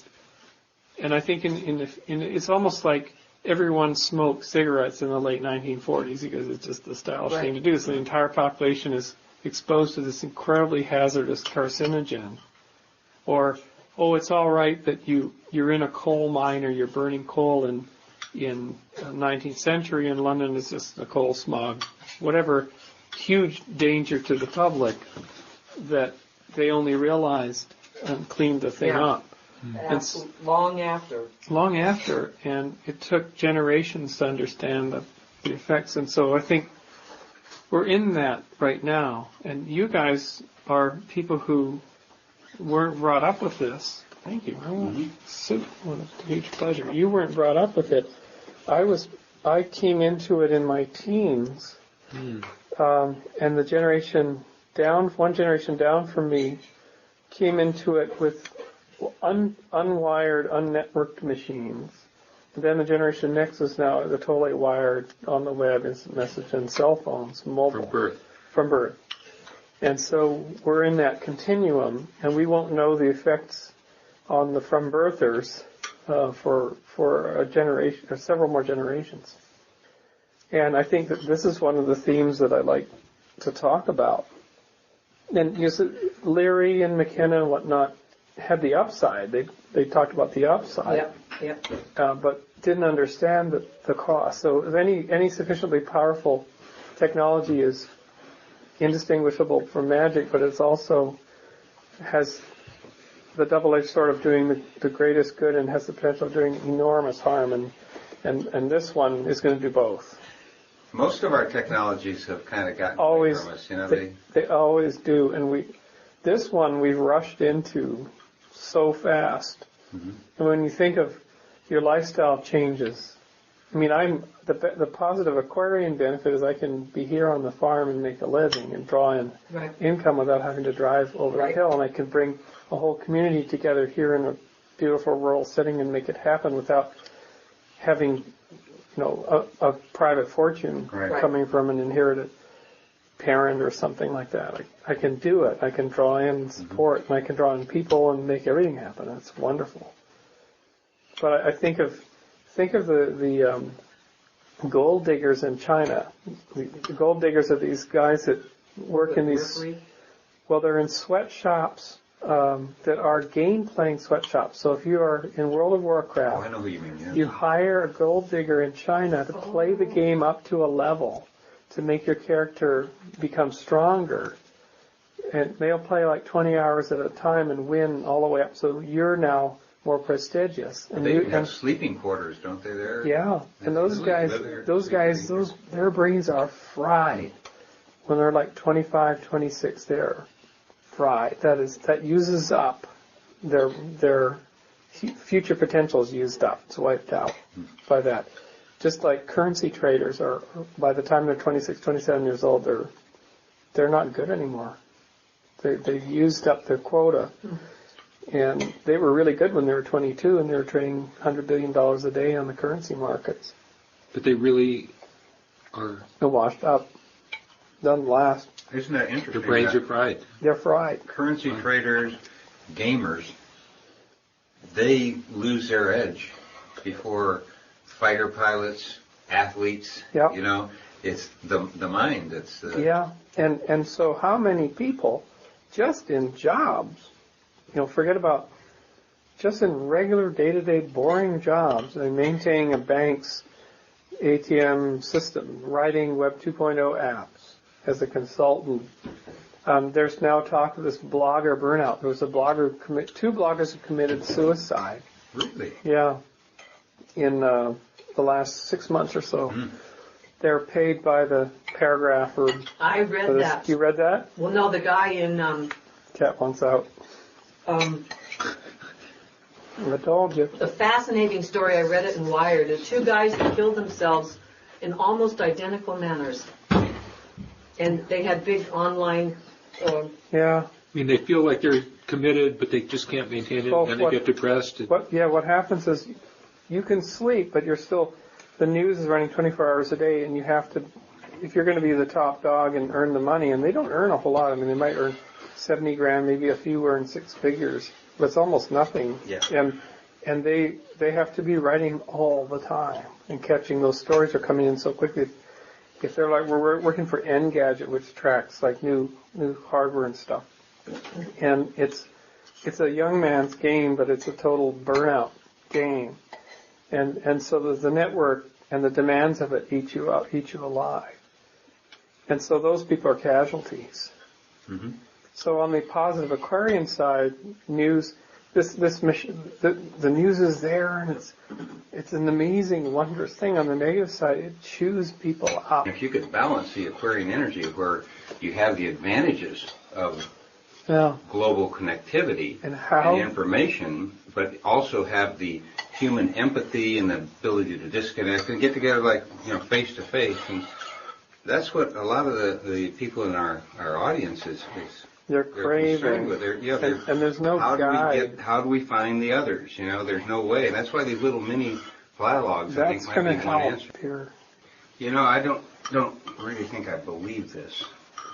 And I think it's almost like everyone smoked cigarettes in the late 1940s because it's just the stylish thing to do. So the entire population is exposed to this incredibly hazardous carcinogen. Or, it's all right that you're in a coal mine or you're burning coal in the 19th century in London. It's just a coal smog. Whatever huge danger to the public that they only realized and cleaned the thing up. And long after, and it took generations to understand the effects. And so I think we're in that right now. And you guys are people who weren't brought up with this. Thank you. What a huge pleasure. You weren't brought up with it. I came into it in my teens, and the one generation down from me came into it with unwired, unnetworked machines. And then the generation next is now the totally wired on the web, instant message, and cell phones, mobile. From birth. And so we're in that continuum, and we won't know the effects on the from birthers for a generation or several more generations. And I think that this is one of the themes that I like to talk about. And Leary and McKenna and whatnot had the upside. They talked about the upside. Yep. Yep. But didn't understand the cost. So any sufficiently powerful technology is indistinguishable from magic, but it's also has the double-edged sword of doing the greatest good and has the potential of doing enormous harm. And this one is going to do both. Most of our technologies have kind of gotten away Always, from us. You know, they always do. And this one we've rushed into so fast. Mm-hmm. And when you think of your lifestyle changes, I mean, the positive Aquarian benefit is I can be here on the farm and make a living and draw in income without having to drive over the hill, and I can bring a whole community together here in a beautiful rural setting and make it happen without having, a private fortune coming from an inherited parent or something like that. I can do it. I can draw in support, and I can draw in people and make everything happen. It's wonderful. But I think of the gold diggers in China. The gold diggers are these guys that work in these. Well, they're in sweatshops that are game-playing sweatshops. So if you are in World of Warcraft, I know who you mean. Yeah. You hire a gold digger in China to play the game up to a level to make your character become stronger. And they'll play like 20 hours at a time and win all the way up. So you're now more prestigious. And they have sleeping quarters, don't they? There. Yeah, and those guys, their brains are fried when they're like 25, 26. They're fried. That uses up their future potential is used up. It's wiped out by that. Just like currency traders are, by the time they're 26, 27 years old, they're not good anymore. They've used up their quota. And they were really good when they were 22, and they were trading $100 billion a day on the currency markets. But they really are... They're washed up. Doesn't last. Isn't that interesting? Their brains are fried. They're fried. Currency traders, gamers, they lose their edge before fighter pilots, athletes. Yep. It's the mind that's the... Yeah, and so how many people, just in jobs, forget about just in regular day-to-day boring jobs, maintaining a bank's ATM system, writing Web 2.0 apps as a consultant. There's now talk of this blogger burnout. There was a blogger, two bloggers who committed suicide. Really? Yeah. In the last 6 months or so. They're paid by the paragraph or... I read that. You read that? Well, no, the guy in... Cat wants out. I told you. A fascinating story. I read it in Wired. The two guys that killed themselves in almost identical manners. And they had big online... yeah. I mean, they feel like they're committed, but they just can't maintain it, and they get depressed. What happens is you can sleep, but you're still... The news is running 24 hours a day, and you have to... If you're going to be the top dog and earn the money, and they don't earn a whole lot. I mean, they might earn 70 grand, maybe a few earn six figures, but it's almost nothing. Yeah. And they have to be writing all the time, and catching those stories are coming in so quickly. If they're like, we're working for Engadget, which tracks like new hardware and stuff, and it's a young man's game, but it's a total burnout game, and so the network and the demands of it eat you alive, and so those people are casualties. Mm-hmm. So on the positive Aquarian side, news, this mission, the news is there, and it's an amazing, wondrous thing. On the negative side, it chews people up. If you could balance the Aquarian energy where you have the advantages of global connectivity and information, but also have the human empathy and the ability to disconnect and get together like face to face, and that's what a lot of the people in our audience is they're craving. And there's no guide. How do we find the others? There's no way. And that's why these little mini dialogues, I think, might be one answer. I don't really think I believe this,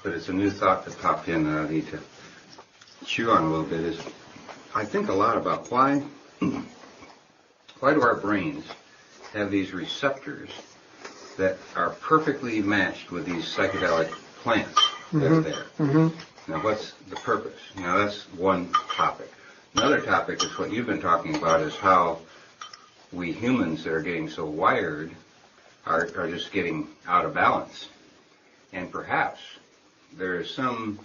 but it's a new thought that popped in that I need to chew on a little bit. Is I think a lot about why do our brains have these receptors that are perfectly matched with these psychedelic plants that are there. Mm-hmm. Now, what's the purpose? That's one topic. Another topic is what you've been talking about, is how we humans that are getting so wired are just getting out of balance. And perhaps there is some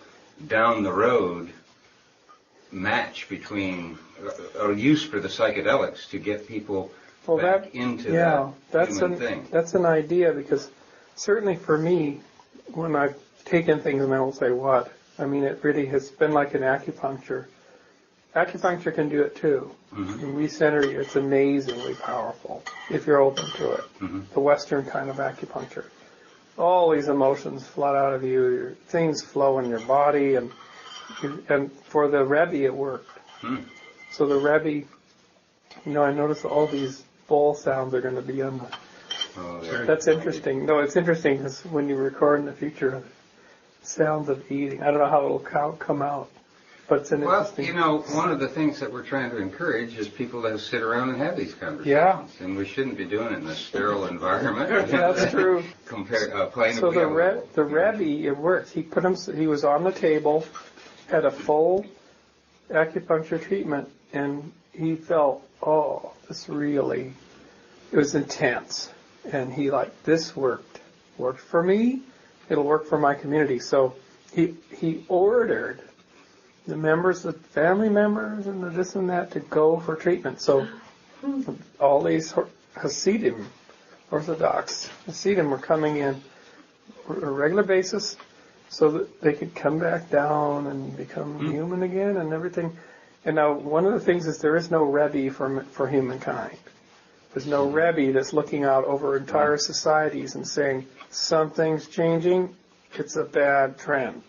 down the road match between a use for the psychedelics to get people back into that human thing. That's an idea, because certainly for me, when I've taken things, and I won't say what, I mean, it really has been like an acupuncture. Acupuncture can do it too. Mm-hmm. And recenter you. It's amazingly powerful if you're open to it. Mm-hmm. The Western kind of acupuncture. All these emotions flood out of you. Things flow in your body, and for the Rebbe it worked. Mm. So the Rebbe, I noticed all these bowl sounds are going to be on the. Oh, that's interesting. No, it's interesting because when you record in the future, sounds of eating. I don't know how it'll come out. But it's an interesting. One of the things that we're trying to encourage is people to sit around and have these conversations. Yeah. And we shouldn't be doing it in a sterile environment. That's true. Playing so the Rebbe, it works. He was on the table, had a full acupuncture treatment, and he felt, it was intense. And he this worked for me. It'll work for my community. So he ordered the members, the family members, and the this and that to go for treatment. So all these Hasidim, Orthodox Hasidim, were coming in on a regular basis so that they could come back down and become human again and everything. And now one of the things is there is no Rebbe for humankind. There's no Rebbe that's looking out over entire societies and saying, something's changing, it's a bad trend.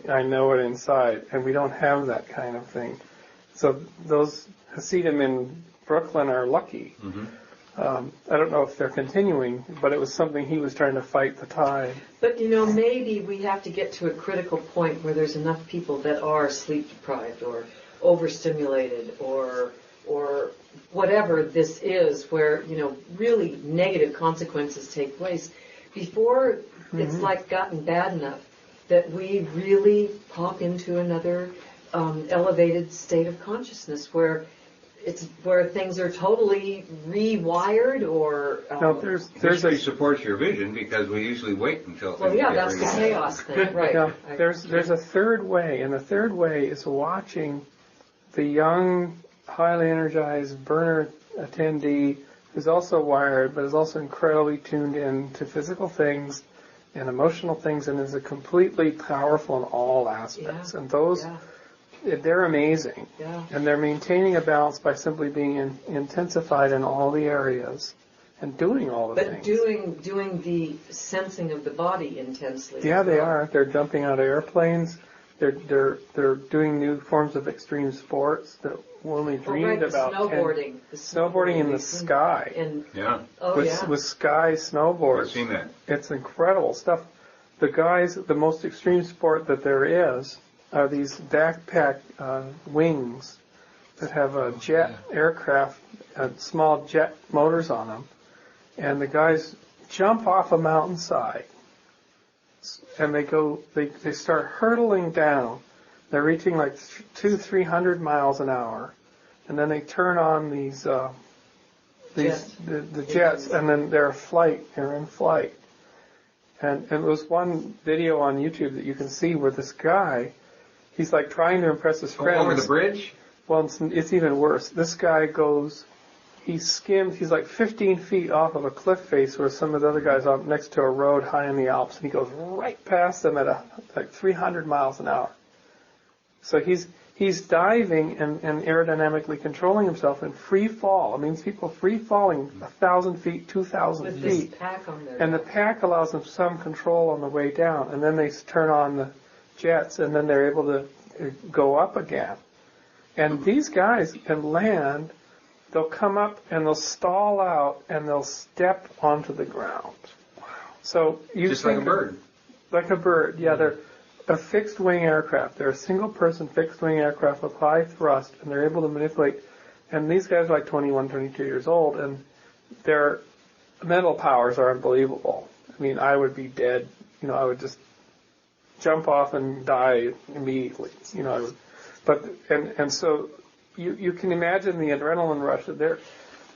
I know it inside, and we don't have that kind of thing. So those Hasidim in Brooklyn are lucky. Mm-hmm. I don't know if they're continuing, but it was something he was trying to fight the tide. But maybe we have to get to a critical point where there's enough people that are sleep deprived or overstimulated or whatever this is, where really negative consequences take place before it's gotten bad enough that we really pop into another elevated state of consciousness where things are totally rewired or. History supports your vision because we usually wait until. Well, that's the chaos thing, right? Now, there's a third way, and the third way is watching the young, highly energized burner attendee who's also wired, but is also incredibly tuned in to physical things and emotional things, and is completely powerful in all aspects. And those, they're amazing. Yeah. And they're maintaining a balance by simply being intensified in all the areas and doing all the things. But doing the sensing of the body intensely. Yeah, they are. They're jumping out of airplanes. They're doing new forms of extreme sports that we only dreamed about. Snowboarding. Snowboarding in the sky. With sky snowboards. I've seen that. It's incredible stuff. The most extreme sport that there is are these backpack wings that have a jet aircraft, small jet motors on them, and the guys jump off a mountainside. And they start hurtling down. They're reaching 200-300 miles an hour, and then they turn on the jets, and then they're in flight. And there was one video on YouTube that you can see where this guy, he's trying to impress his friends. Over the bridge? Well, it's even worse. This guy he's 15 feet off of a cliff face where some of the other guys are next to a road high in the Alps, and he goes right past them at 300 miles an hour. So he's diving and aerodynamically controlling himself in free fall. It means people free falling 1,000 feet, 2,000 feet. With this pack on there. And the pack allows them some control on the way down, and then they turn on the jets, and then they're able to go up again. And these guys can land. They'll come up and they'll stall out and they'll step onto the ground. Wow. So just like a bird. Like a bird, yeah. They're a fixed wing aircraft. They're a single person fixed wing aircraft with high thrust, and they're able to manipulate. And these guys are 21, 22 years old, and their mental powers are unbelievable. I mean, I would be dead. I would just jump off and die immediately. So you can imagine the adrenaline rush.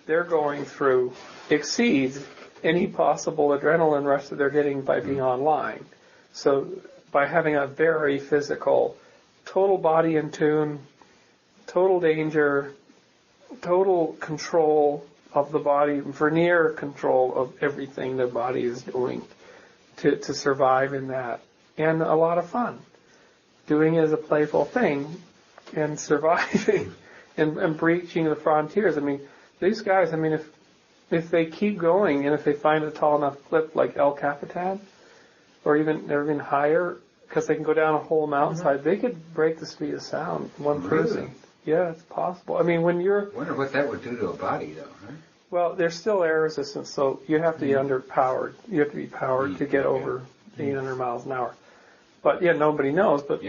they're going through exceeds any possible adrenaline rush that they're getting by being online. So by having a very physical, total body in tune, total danger, total control of the body, vernier control of everything the body is doing to survive in that. And a lot of fun. Doing it as a playful thing and surviving and breaching the frontiers. I mean, these guys, I mean, if they keep going and if they find a tall enough cliff like El Capitan or even higher, because they can go down a whole mountainside, they could break the speed of sound in one cruising. Yeah, it's possible. I mean, when you're... I wonder what that would do to a body, though, huh? Well, there's still air resistance, so you have to be underpowered. You have to be powered to get over 800 miles an hour. But, yeah, nobody knows, but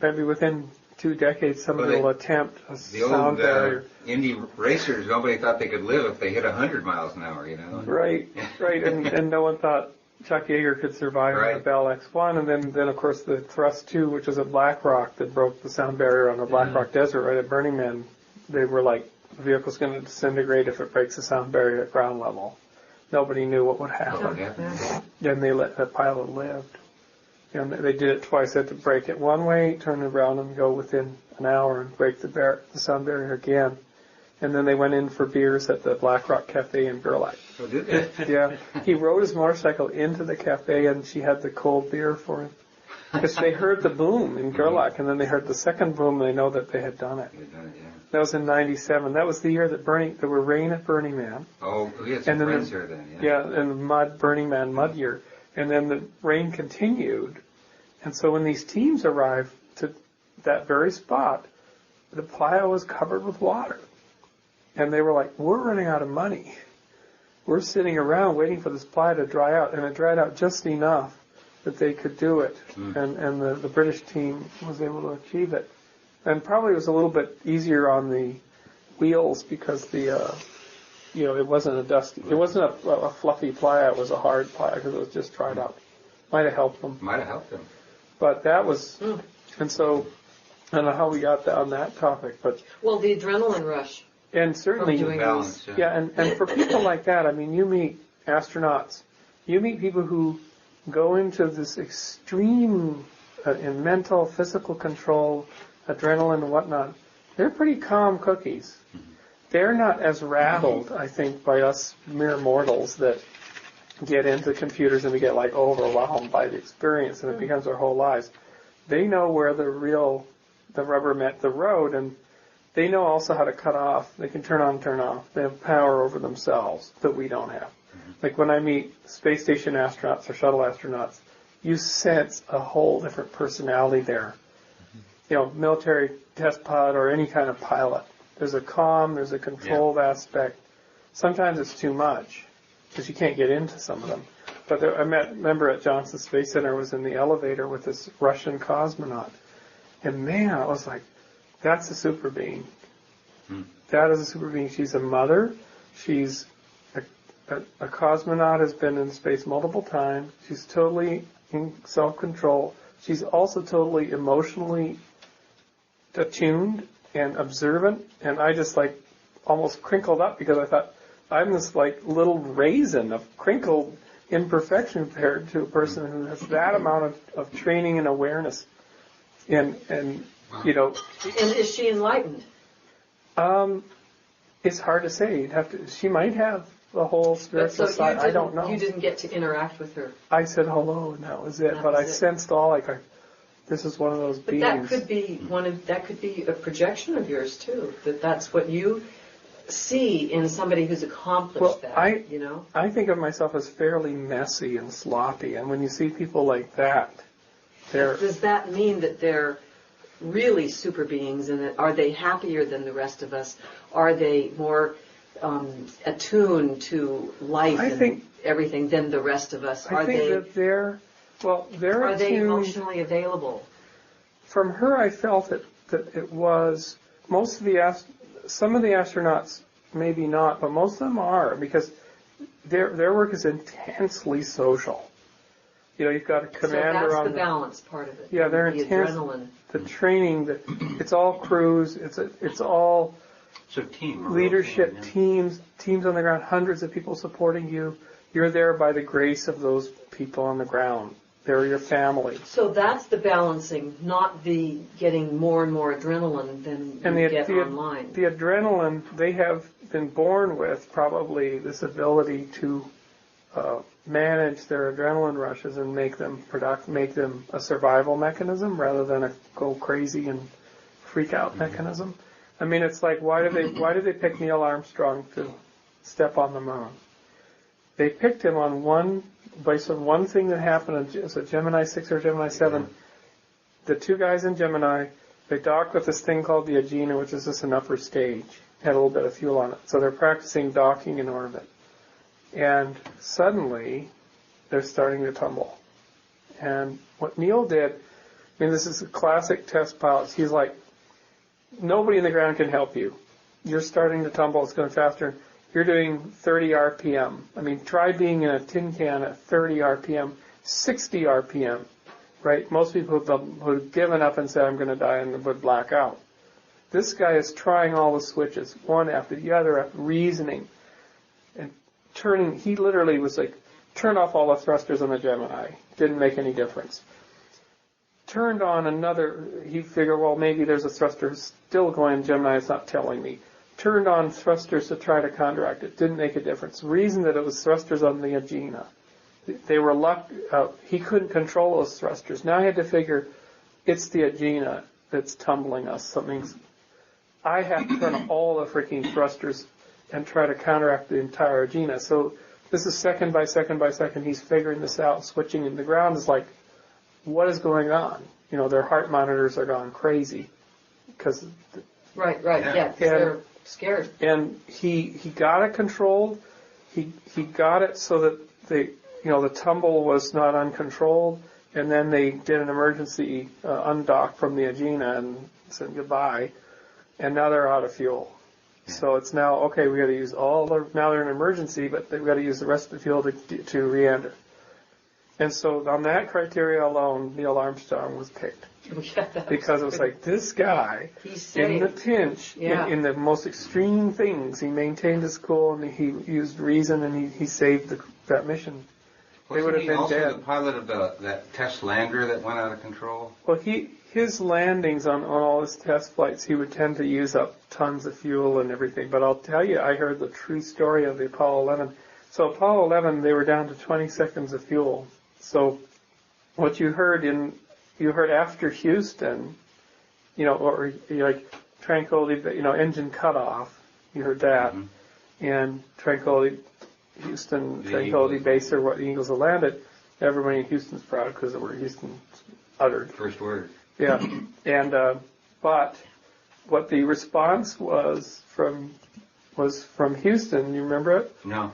maybe within 2 decades somebody will attempt a sound barrier. The old Indy racers, nobody thought they could live if they hit 100 miles an hour, you know? Right. And no one thought Chuck Yeager could survive on the Bell X1, and then of course the Thrust 2, which was at Black Rock that broke the sound barrier on the Black Rock Desert right at Burning Man. They were like, the vehicle's going to disintegrate if it breaks the sound barrier at ground level. Nobody knew what would happen. And the pilot lived. And they did it twice. They had to break it one way, turn it around, and go within an hour and break the sound barrier again. And then they went in for beers at the Black Rock Cafe in Gerlach. Oh, did they? Yeah. He rode his motorcycle into the cafe, and she had the cold beer for him. Because they heard the boom in Gerlach, and then they heard the second boom, and they know that they had done it. That was in 97. That was the year that there were rain at Burning Man. Oh, we had some friends here then, yeah. Yeah, and Burning Man mud year. And then the rain continued. And so when these teams arrived to that very spot, the playa was covered with water. And they were like, we're running out of money. We're sitting around waiting for this playa to dry out. And it dried out just enough that they could do it. And the British team was able to achieve it. And probably it was a little bit easier on the wheels because it wasn't it wasn't a fluffy playa. It was a hard playa because it was just dried out. Might have helped them. But that was, and so, I don't know how we got on that topic, but... Well, the adrenaline rush. And certainly... balance, and for people like that, I mean, you meet astronauts, you meet people who go into this extreme in mental, physical control, adrenaline and whatnot. They're pretty calm cookies. They're not as rattled, I think, by us mere mortals that get into computers and we get like overwhelmed by the experience and it becomes our whole lives. They know where the rubber met the road, and they know also how to cut off. They can turn on and turn off. They have power over themselves that we don't have. Like when I meet space station astronauts or shuttle astronauts, you sense a whole different personality there. You know, military test pilot or any kind of pilot. There's a calm, there's a controlled aspect. Sometimes it's too much because you can't get into some of them. But remember at Johnson Space Center, I was in the elevator with this Russian cosmonaut. And man, I was like, that's a super being. That is a super being. She's a mother. She's a cosmonaut, has been in space multiple times. She's totally in self-control. She's also totally emotionally attuned and observant. And I just like almost crinkled up because I thought, I'm this like little raisin of crinkled imperfection compared to a person who has that amount of training and awareness. And you know. And is she enlightened? It's hard to say. She might have the whole spiritual side. I don't know. You didn't get to interact with her. I said hello, and that was it. But I sensed all like, this is one of those beings. But that could be a projection of yours too. That's what you see in somebody who's accomplished that. You know. I think of myself as fairly messy and sloppy, and when you see people like that, does that mean that they're really super beings, and are they happier than the rest of us? Are they more attuned to life and everything than the rest of us? Are they emotionally available? From her, I felt that it was some of the astronauts maybe not, but most of them are, because their work is intensely social. You know, you've got a commander so that's the balance part of it. Yeah, they're the intense. Adrenaline. The training, it's all crews. It's all So team. Leadership, teams on the ground, hundreds of people supporting you. You're there by the grace of those people on the ground. They're your family. So that's the balancing, not the getting more and more adrenaline than you get online. The adrenaline, they have been born with probably this ability to manage their adrenaline rushes and make them a survival mechanism rather than a go crazy and freak out mechanism. I mean, it's like why did they pick Neil Armstrong to step on the moon? They picked him based on one thing that happened in Gemini 6 or Gemini 7. The two guys in Gemini, they docked with this thing called the Agena, which is just an upper stage. Had a little bit of fuel on it. So they're practicing docking in orbit. And suddenly, they're starting to tumble. And what Neil did, I mean, this is a classic test pilot. He's like, nobody in the ground can help you. You're starting to tumble. It's going faster. You're doing 30 RPM. I mean, try being in a tin can at 30 RPM, 60 RPM, right? Most people who've given up and said, I'm going to die, and would black out. This guy is trying all the switches, one after the other, reasoning, and turning. He literally was like, turn off all the thrusters on the Gemini. Didn't make any difference. Turned on another, he figured, well, maybe there's a thruster still going in Gemini, it's not telling me. Turned on thrusters to try to counteract it. Didn't make a difference. Reason that it was thrusters on the Agena. They were he couldn't control those thrusters. Now he had to figure, it's the Agena that's tumbling us. I have to turn on all the freaking thrusters and try to counteract the entire Agena. So this is second by second by second. He's figuring this out, switching, and the ground is like, what is going on? You know, their heart monitors are gone crazy because. Right, yeah, because they're scared. And he got it controlled. He got it so that the tumble was not uncontrolled. And then they did an emergency undock from the Agena and said goodbye. And now they're out of fuel. Yeah. So it's now, okay, we got to use now they're in emergency, but they've got to use the rest of the fuel to re-enter. And so on that criteria alone, Neil Armstrong was picked. Because it was like, this guy, in the pinch, in the most extreme things, he maintained his cool and he used reason and he saved that mission. They would have been also dead. The pilot of that test lander that went out of control? Well, his landings on all his test flights, he would tend to use up tons of fuel and everything. But I'll tell you, I heard the true story of the Apollo 11. So Apollo 11, they were down to 20 seconds of fuel. So what you heard after Houston, or like Tranquility, engine cutoff, you heard that, and Tranquility, Houston, Tranquility Base, or what the Eagles have landed. Everybody in Houston's proud because of where Houston uttered. First word. Yeah, and but what the response was from Houston. You remember it? No.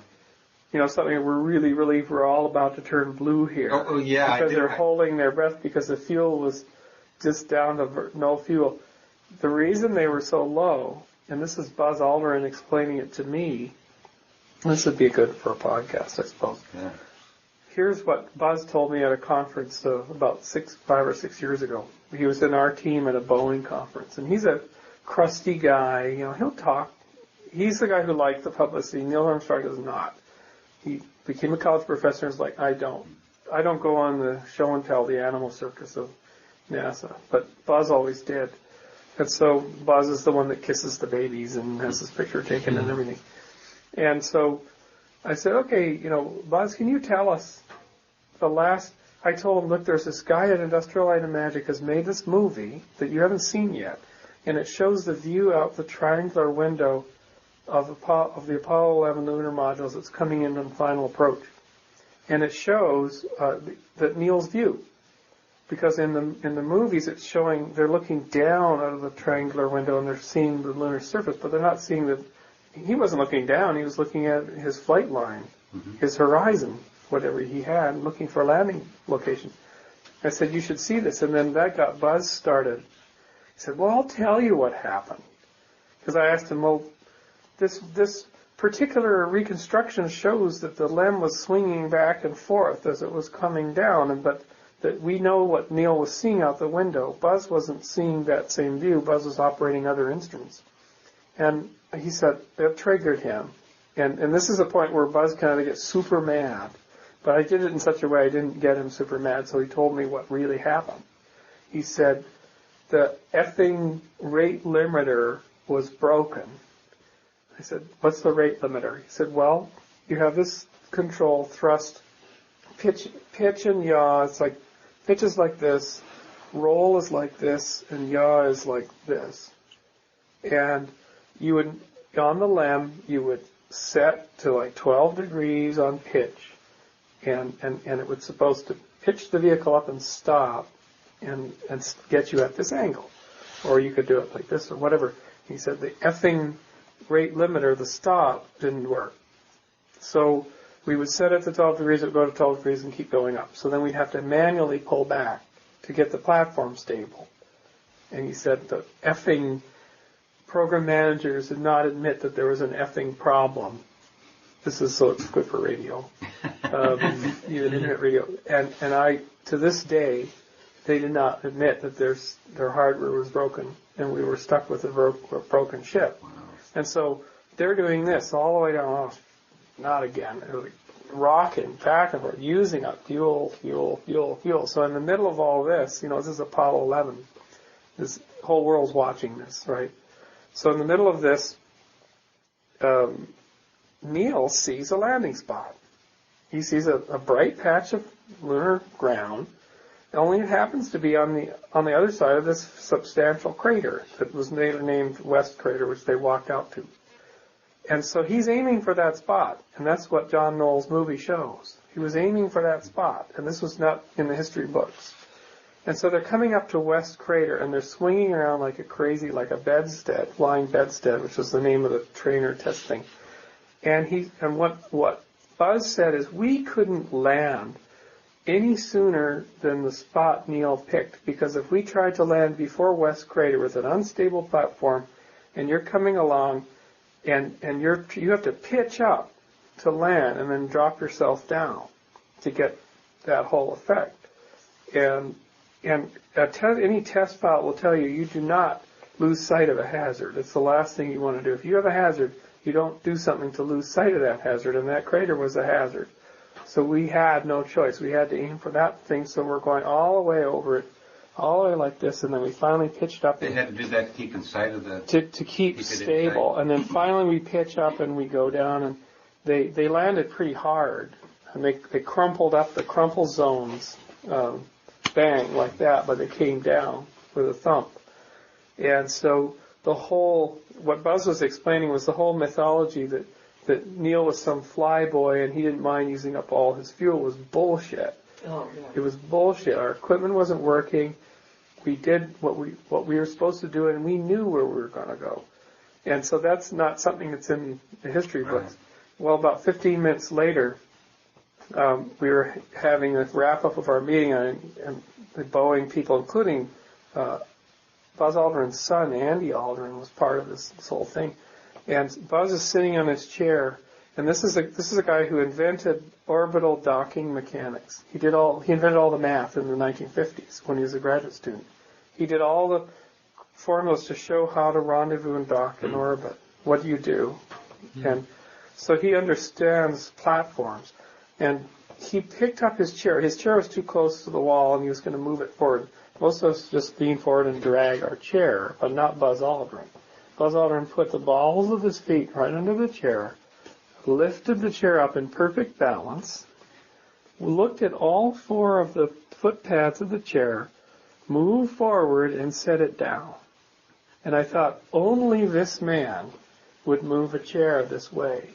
Something we're all about to turn blue here. Oh yeah. Because they're holding their breath because the fuel was just down to no fuel. The reason they were so low, and this is Buzz Aldrin explaining it to me, this would be good for a podcast, I suppose. Yeah. Here's what Buzz told me at a conference about 5 or 6 years ago. He was in our team at a Boeing conference, and he's a crusty guy. He'll talk. He's the guy who liked the publicity. Neil Armstrong does not. He became a college professor and was like, I don't go on the show and tell, the animal circus of NASA. But Buzz always did. And so Buzz is the one that kisses the babies and has his picture taken and everything. And so I said, okay, Buzz, can you tell us I told him, look, there's this guy at Industrial Light and Magic has made this movie that you haven't seen yet. And it shows the view out the triangular window of the Apollo 11 lunar modules that's coming in on final approach. And it shows that Neil's view. Because in the movies it's showing they're looking down out of the triangular window and they're seeing the lunar surface, but they're not seeing he wasn't looking down, he was looking at his flight line, his horizon, whatever he had, looking for a landing location. I said, you should see this. And then that got Buzz started. He said, well, I'll tell you what happened. Because I asked him, well, this particular reconstruction shows that the LEM was swinging back and forth as it was coming down, but that we know what Neil was seeing out the window. Buzz wasn't seeing that same view. Buzz was operating other instruments. And he said it triggered him. And this is a point where Buzz kind of gets super mad. But I did it in such a way I didn't get him super mad, so he told me what really happened. He said the effing rate limiter was broken. I said, what's the rate limiter? He said, well, you have this control thrust, pitch and yaw. It's like, pitch is like this, roll is like this, and yaw is like this. And you would, on the LEM, you would set to like 12 degrees on pitch. And it was supposed to pitch the vehicle up and stop and get you at this angle. Or you could do it like this or whatever. He said the effing rate limiter, the stop, didn't work. So we would set it to 12 degrees, it would go to 12 degrees and keep going up. So then we'd have to manually pull back to get the platform stable. And he said the effing program managers did not admit that there was an effing problem. This is so it's good for radio, even internet radio. And I, to this day, they did not admit that their hardware was broken, and we were stuck with a broken ship. And so they're doing this all the way down. Oh, not again. They're like rocking back and forth, using up fuel. So in the middle of all this, this is Apollo 11. This whole world's watching this, right? So in the middle of this, Neil sees a landing spot. He sees a bright patch of lunar ground, only it happens to be on the other side of this substantial crater that was later named West Crater, which they walked out to. And so he's aiming for that spot, and that's what John Knoll's movie shows. He was aiming for that spot, and this was not in the history books. And so they're coming up to West Crater, and they're swinging around like a crazy, like a bedstead, flying bedstead, which was the name of the trainer test thing. And what Buzz said is we couldn't land any sooner than the spot Neil picked, because if we tried to land before West Crater with an unstable platform, and you're coming along, and you have to pitch up to land and then drop yourself down to get that whole effect. And any test pilot will tell you, you do not lose sight of a hazard. It's the last thing you want to do. If you have a hazard, you don't do something to lose sight of that hazard, and that crater was a hazard. So we had no choice. We had to aim for that thing, so we're going all the way over it, all the way like this, and then we finally pitched up. They had to do that to keep in sight of the... To keep stable. And then finally we pitch up and we go down, and they landed pretty hard. And they crumpled up the crumple zones, bang, like that, but they came down with a thump. And so what Buzz was explaining was the whole mythology that Neil was some flyboy and he didn't mind using up all his fuel was bullshit. Oh, yeah. It was bullshit. Our equipment wasn't working. We did what we were supposed to do, and we knew where we were going to go. And so that's not something that's in the history books. Well, about 15 minutes later, we were having a wrap-up of our meeting, and the Boeing people, including Buzz Aldrin's son, Andy Aldrin, was part of this whole thing. And Buzz is sitting on his chair, and this is a guy who invented orbital docking mechanics. He invented all the math in the 1950s when he was a graduate student. He did all the formulas to show how to rendezvous and dock in orbit. What do you do? And so he understands platforms. And he picked up his chair. His chair was too close to the wall, and he was going to move it forward. Most of us just lean forward and drag our chair, but not Buzz Aldrin. Buzz Aldrin put the balls of his feet right under the chair, lifted the chair up in perfect balance, looked at all four of the foot pads of the chair, moved forward, and set it down. And I thought, only this man would move a chair this way.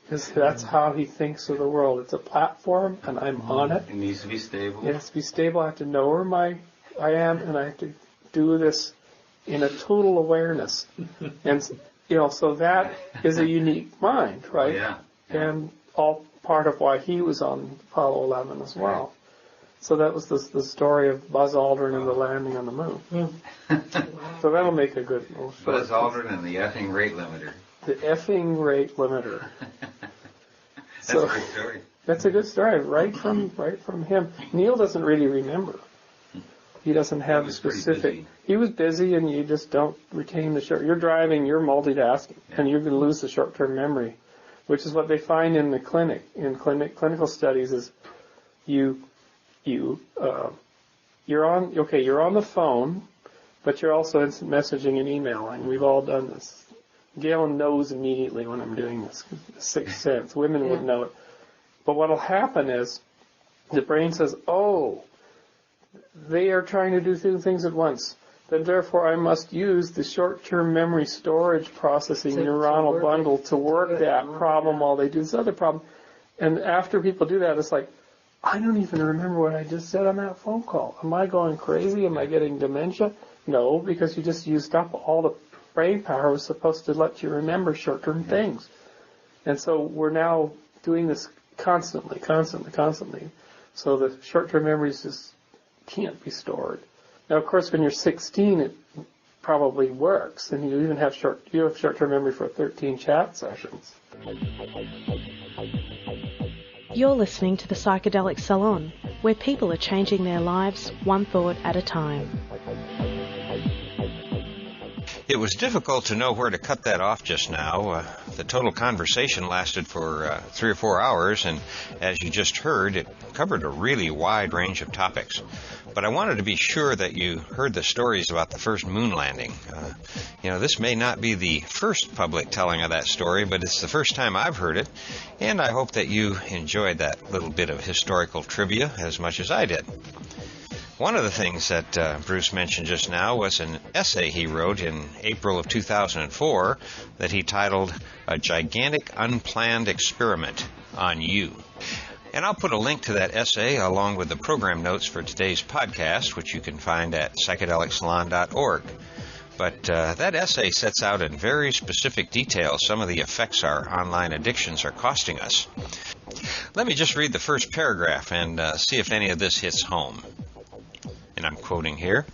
Because that's how he thinks of the world. It's a platform, and I'm on it. It needs to be stable. It has to be stable. I have to know where I am, and I have to do this in a total awareness. And, so that is a unique mind, right? Yeah. And all part of why he was on Apollo 11 as well. So that was the story of Buzz Aldrin and the landing on the moon. So that'll make a good little story. Buzz Aldrin and the effing rate limiter. The effing rate limiter. That's a good story. That's a good story, right from him. Neil doesn't really remember. He doesn't have the specific. He was busy, and you just don't retain the short. You're driving, you're multitasking, and you're going to lose the short-term memory, which is what they find in the clinic. In clinical studies, is you're on the phone, but you're also instant messaging and emailing. We've all done this. Galen knows immediately when I'm doing this. Sixth sense. Women would know it. But what will happen is the brain says, "Oh, they are trying to do two things at once. Then therefore I must use the short-term memory storage processing neuronal bundle to work that problem while they do this other problem." And after people do that, it's like, I don't even remember what I just said on that phone call. Am I going crazy? Am I getting dementia? No, because you just used up all the brain power was supposed to let you remember short-term things. And so we're now doing this constantly. So the short-term memories just can't be stored. Now, of course, when you're 16, it probably works, and you even have short-term memory for 13 chat sessions. You're listening to the Psychedelic Salon, where people are changing their lives one thought at a time. It was difficult to know where to cut that off just now. The total conversation lasted for 3 or 4 hours, and as you just heard, it covered a really wide range of topics. But I wanted to be sure that you heard the stories about the first moon landing. This may not be the first public telling of that story, but it's the first time I've heard it, and I hope that you enjoyed that little bit of historical trivia as much as I did. One of the things that Bruce mentioned just now was an essay he wrote in April of 2004 that he titled A Gigantic Unplanned Experiment on You. And I'll put a link to that essay along with the program notes for today's podcast, which you can find at psychedelicsalon.org. But that essay sets out in very specific detail some of the effects our online addictions are costing us. Let me just read the first paragraph and see if any of this hits home. And I'm quoting here.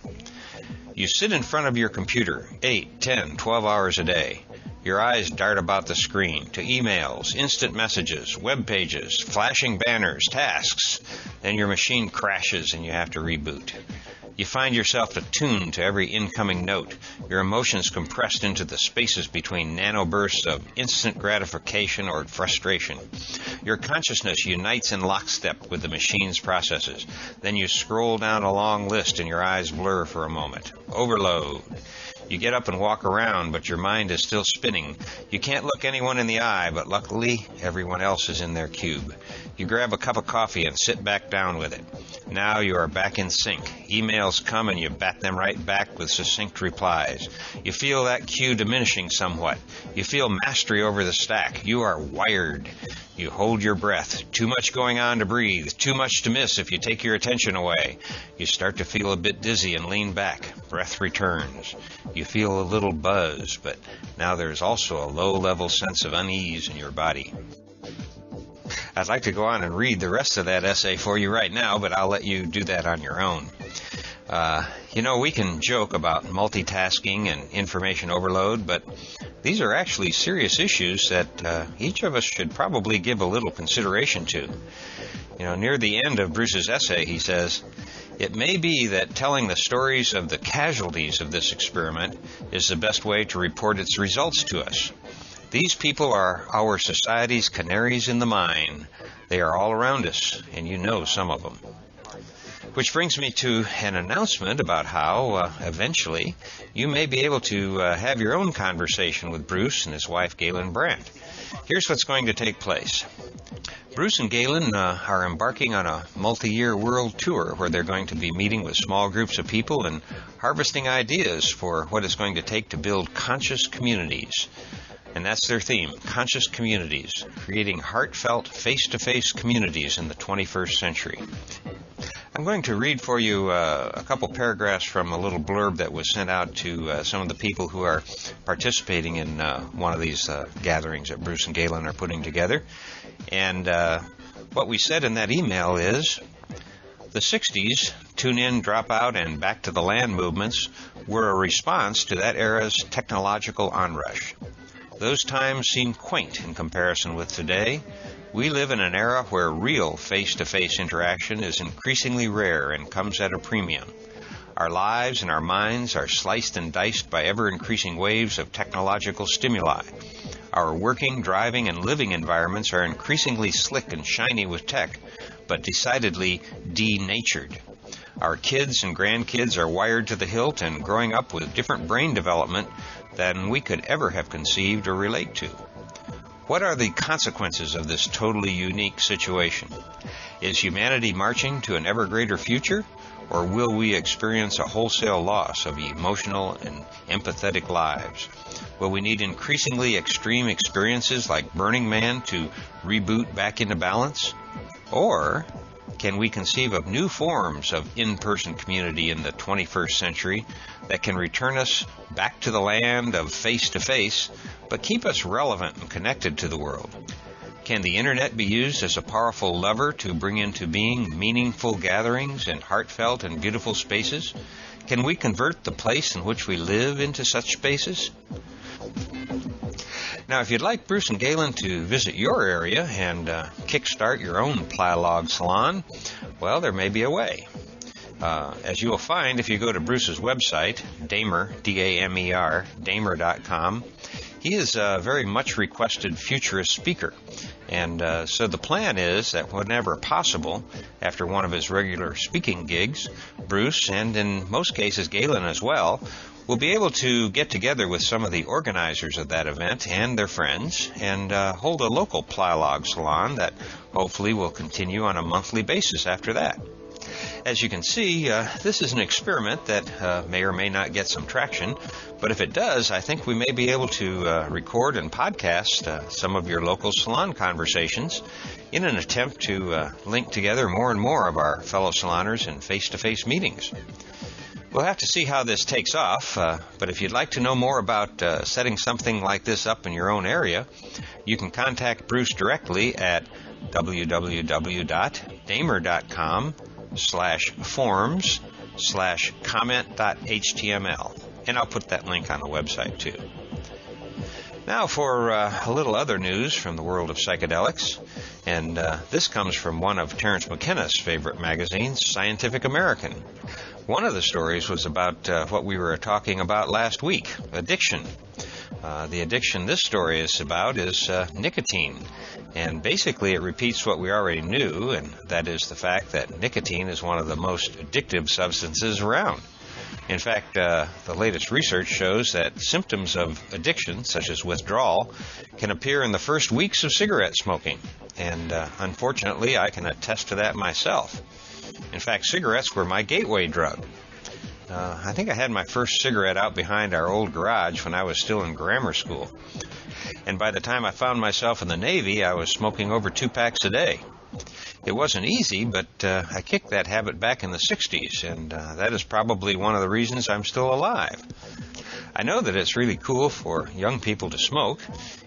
You sit in front of your computer 8, 10, 12 hours a day. Your eyes dart about the screen to emails, instant messages, web pages, flashing banners, tasks. Then your machine crashes and you have to reboot. You find yourself attuned to every incoming note, your emotions compressed into the spaces between nanobursts of instant gratification or frustration. Your consciousness unites in lockstep with the machine's processes. Then you scroll down a long list and your eyes blur for a moment. Overload. You get up and walk around, but your mind is still spinning. You can't look anyone in the eye, but luckily, everyone else is in their cube. You grab a cup of coffee and sit back down with it. Now you are back in sync. Emails come and you bat them right back with succinct replies. You feel that queue diminishing somewhat. You feel mastery over the stack. You are wired. You hold your breath. Too much going on to breathe. Too much to miss if you take your attention away. You start to feel a bit dizzy and lean back. Breath returns. You feel a little buzz, but now there's also a low-level sense of unease in your body. I'd like to go on and read the rest of that essay for you right now, but I'll let you do that on your own. We can joke about multitasking and information overload, but these are actually serious issues that each of us should probably give a little consideration to. Near the end of Bruce's essay, he says, "It may be that telling the stories of the casualties of this experiment is the best way to report its results to us. These people are our society's canaries in the mine. They are all around us, and you know some of them." Which brings me to an announcement about how, eventually, you may be able to have your own conversation with Bruce and his wife, Galen Brandt. Here's what's going to take place. Bruce and Galen are embarking on a multi-year world tour where they're going to be meeting with small groups of people and harvesting ideas for what it's going to take to build conscious communities. And that's their theme, conscious communities, creating heartfelt, face-to-face communities in the 21st century. I'm going to read for you a couple paragraphs from a little blurb that was sent out to some of the people who are participating in one of these gatherings that Bruce and Galen are putting together. And what we said in that email is, the 60s, tune in, drop out, and back to the land movements were a response to that era's technological onrush. Those times seem quaint in comparison with today. We live in an era where real face-to-face interaction is increasingly rare and comes at a premium. Our lives and our minds are sliced and diced by ever-increasing waves of technological stimuli. Our working, driving, and living environments are increasingly slick and shiny with tech, but decidedly denatured. Our kids and grandkids are wired to the hilt and growing up with different brain development than we could ever have conceived or relate to. What are the consequences of this totally unique situation? Is humanity marching to an ever greater future, or will we experience a wholesale loss of emotional and empathetic lives? Will we need increasingly extreme experiences like Burning Man to reboot back into balance? Or can we conceive of new forms of in-person community in the 21st century that can return us back to the land of face-to-face, but keep us relevant and connected to the world? Can the internet be used as a powerful lever to bring into being meaningful gatherings in heartfelt and beautiful spaces? Can we convert the place in which we live into such spaces? Now, if you'd like Bruce and Galen to visit your area and kickstart your own Plylog salon, well, there may be a way. As you will find if you go to Bruce's website, Damer, D-A-M-E-R, Damer.com, he is a very much requested futurist speaker. And so the plan is that whenever possible, after one of his regular speaking gigs, Bruce, and in most cases Galen as well, will be able to get together with some of the organizers of that event and their friends and hold a local Plylog salon that hopefully will continue on a monthly basis after that. As you can see, this is an experiment that may or may not get some traction, but if it does, I think we may be able to record and podcast some of your local salon conversations in an attempt to link together more and more of our fellow saloners in face-to-face meetings. We'll have to see how this takes off, but if you'd like to know more about setting something like this up in your own area, you can contact Bruce directly at www.damer.com/forms/comment.html, and I'll put that link on the website too. Now for a little other news from the world of psychedelics, and this comes from one of Terence McKenna's favorite magazines, Scientific American. One of the stories was about what we were talking about last week, addiction. The addiction this story is about is nicotine, and basically it repeats what we already knew, and that is the fact that nicotine is one of the most addictive substances around. In fact, the latest research shows that symptoms of addiction, such as withdrawal, can appear in the first weeks of cigarette smoking, and unfortunately I can attest to that myself. In fact, cigarettes were my gateway drug. I think I had my first cigarette out behind our old garage when I was still in grammar school. And by the time I found myself in the Navy, I was smoking over 2 packs a day. It wasn't easy, but I kicked that habit back in the 60s, and that is probably one of the reasons I'm still alive. I know that it's really cool for young people to smoke.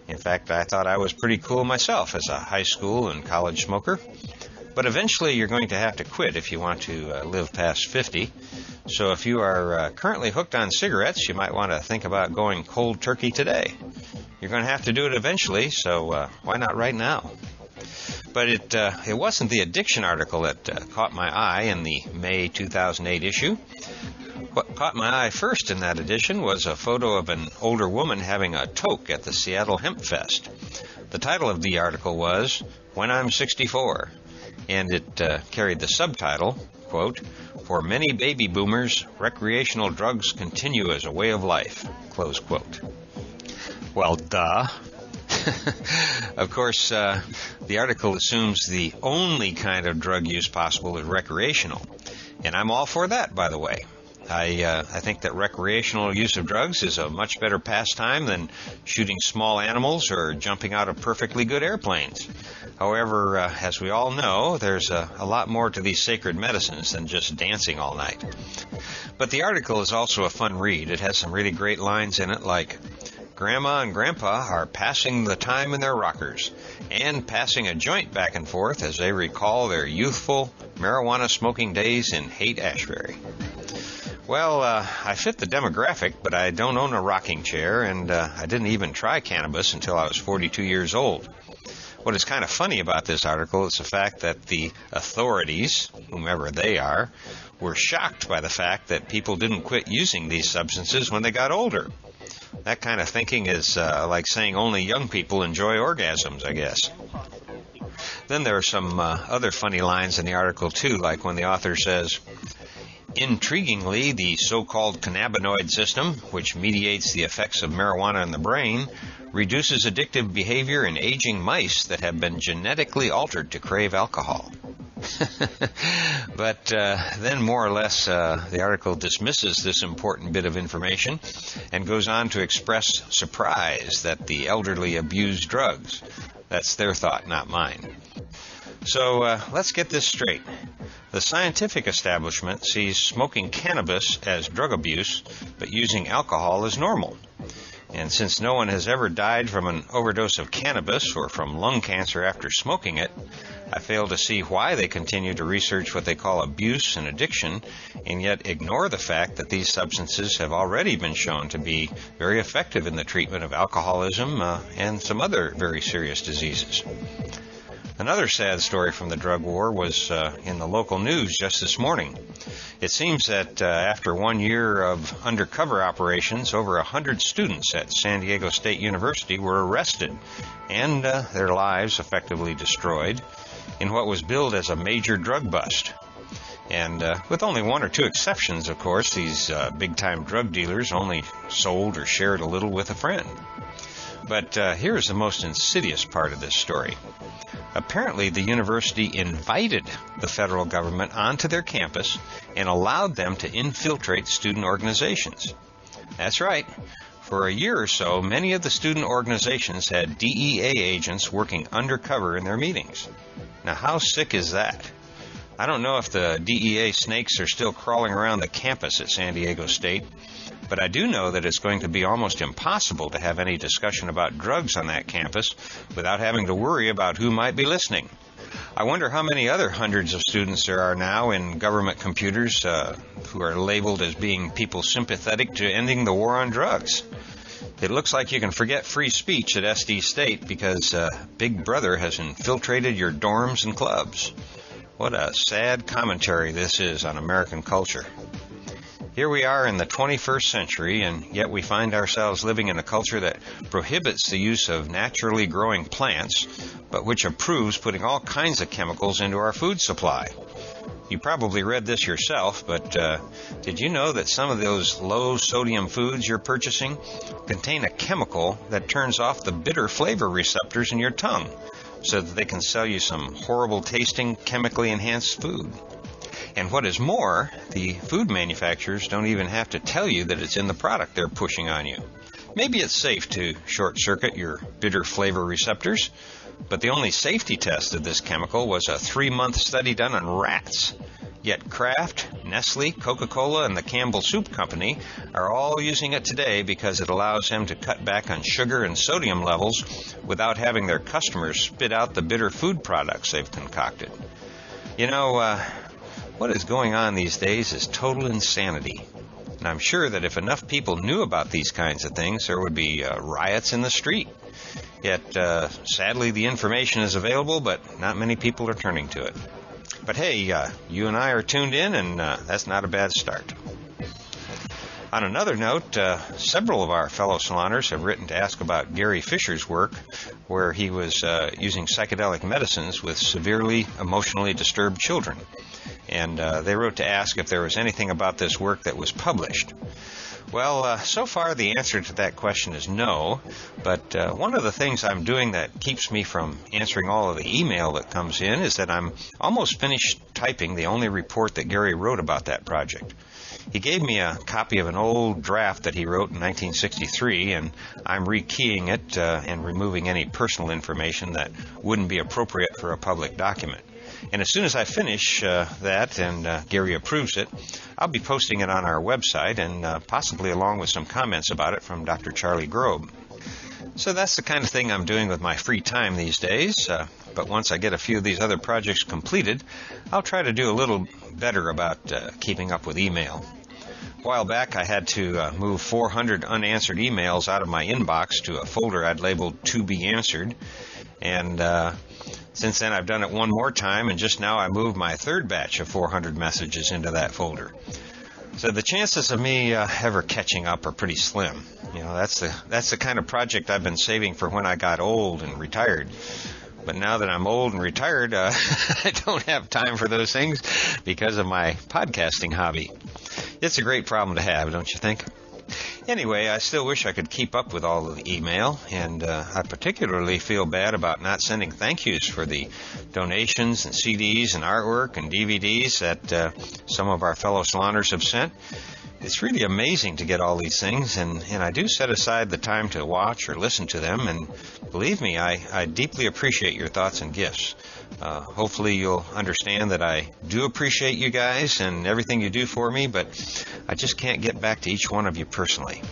In fact, I thought I was pretty cool myself as a high school and college smoker. But eventually you're going to have to quit if you want to live past 50. So if you are currently hooked on cigarettes, you might want to think about going cold turkey today. You're going to have to do it eventually, so why not right now? But it wasn't the addiction article that caught my eye in the May 2008 issue. What caught my eye first in that edition was a photo of an older woman having a toke at the Seattle Hemp Fest. The title of the article was, "When I'm 64." And it carried the subtitle, quote, "For many baby boomers, recreational drugs continue as a way of life," close quote. Well, duh. Of course, the article assumes the only kind of drug use possible is recreational. And I'm all for that, by the way. I think that recreational use of drugs is a much better pastime than shooting small animals or jumping out of perfectly good airplanes. However, as we all know, there's a lot more to these sacred medicines than just dancing all night. But the article is also a fun read. It has some really great lines in it like, "Grandma and Grandpa are passing the time in their rockers and passing a joint back and forth as they recall their youthful marijuana-smoking days in Haight-Ashbury." Well, I fit the demographic, but I don't own a rocking chair, and I didn't even try cannabis until I was 42 years old. What is kind of funny about this article is the fact that the authorities, whomever they are, were shocked by the fact that people didn't quit using these substances when they got older. That kind of thinking is like saying only young people enjoy orgasms, I guess. Then there are some other funny lines in the article, too, like when the author says, "Intriguingly, the so-called cannabinoid system, which mediates the effects of marijuana in the brain, reduces addictive behavior in aging mice that have been genetically altered to crave alcohol." But then more or less the article dismisses this important bit of information and goes on to express surprise that the elderly abuse drugs. That's their thought, not mine. So let's get this straight. The scientific establishment sees smoking cannabis as drug abuse, but using alcohol as normal. And since no one has ever died from an overdose of cannabis or from lung cancer after smoking it, I fail to see why they continue to research what they call abuse and addiction, and yet ignore the fact that these substances have already been shown to be very effective in the treatment of alcoholism and some other very serious diseases. Another sad story from the drug war was in the local news just this morning. It seems that after 1 year of undercover operations, over 100 students at San Diego State University were arrested and their lives effectively destroyed in what was billed as a major drug bust. And with only one or two exceptions, of course, these big-time drug dealers only sold or shared a little with a friend. But here's the most insidious part of this story. Apparently, the university invited the federal government onto their campus and allowed them to infiltrate student organizations. That's right. For a year or so, many of the student organizations had DEA agents working undercover in their meetings. Now, how sick is that? I don't know if the DEA snakes are still crawling around the campus at San Diego State, but I do know that it's going to be almost impossible to have any discussion about drugs on that campus without having to worry about who might be listening. I wonder how many other hundreds of students there are now in government computers who are labeled as being people sympathetic to ending the war on drugs. It looks like you can forget free speech at SD State because Big Brother has infiltrated your dorms and clubs. What a sad commentary this is on American culture. Here we are in the 21st century, and yet we find ourselves living in a culture that prohibits the use of naturally growing plants, but which approves putting all kinds of chemicals into our food supply. You probably read this yourself, but did you know that some of those low-sodium foods you're purchasing contain a chemical that turns off the bitter flavor receptors in your tongue so that they can sell you some horrible-tasting, chemically enhanced food? And what is more, the food manufacturers don't even have to tell you that it's in the product they're pushing on you. Maybe it's safe to short-circuit your bitter flavor receptors, but the only safety test of this chemical was a 3-month study done on rats. Yet Kraft, Nestle, Coca-Cola, and the Campbell Soup Company are all using it today because it allows them to cut back on sugar and sodium levels without having their customers spit out the bitter food products they've concocted. You know, what is going on these days is total insanity. And I'm sure that if enough people knew about these kinds of things, there would be riots in the street. Yet, sadly, the information is available, but not many people are turning to it. But hey, you and I are tuned in, and that's not a bad start. On another note, several of our fellow saloners have written to ask about Gary Fisher's work, where he was using psychedelic medicines with severely emotionally disturbed children. And they wrote to ask if there was anything about this work that was published. Well, so far the answer to that question is no, but one of the things I'm doing that keeps me from answering all of the email that comes in is that I'm almost finished typing the only report that Gary wrote about that project. He gave me a copy of an old draft that he wrote in 1963, and I'm rekeying it and removing any personal information that wouldn't be appropriate for a public document. And as soon as I finish that and Gary approves it, I'll be posting it on our website and possibly along with some comments about it from Dr. Charlie Grobe. So that's the kind of thing I'm doing with my free time these days. But once I get a few of these other projects completed, I'll try to do a little better about keeping up with email. A while back, I had to move 400 unanswered emails out of my inbox to a folder I'd labeled To Be Answered. And Since then, I've done it one more time, and just now I moved my third batch of 400 messages into that folder. So the chances of me ever catching up are pretty slim. You know, that's the kind of project I've been saving for when I got old and retired. But now that I'm old and retired, I don't have time for those things because of my podcasting hobby. It's a great problem to have, don't you think? Anyway, I still wish I could keep up with all of the email, and I particularly feel bad about not sending thank yous for the donations and CDs and artwork and DVDs that some of our fellow saloners have sent. It's really amazing to get all these things, and I do set aside the time to watch or listen to them, and believe me, I deeply appreciate your thoughts and gifts. Hopefully you'll understand that I do appreciate you guys and everything you do for me, but I just can't get back to each one of you personally.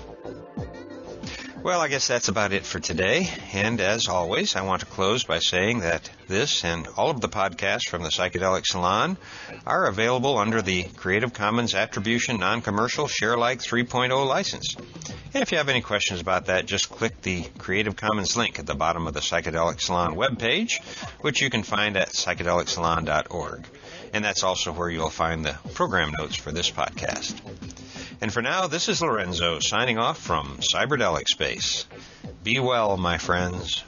Well, I guess that's about it for today, and as always, I want to close by saying that this and all of the podcasts from the Psychedelic Salon are available under the Creative Commons Attribution Non-Commercial Share-alike 3.0 license. And if you have any questions about that, just click the Creative Commons link at the bottom of the Psychedelic Salon webpage, which you can find at psychedelicsalon.org. And that's also where you'll find the program notes for this podcast. And for now, this is Lorenzo signing off from Cyberdelic Space. Be well, my friends.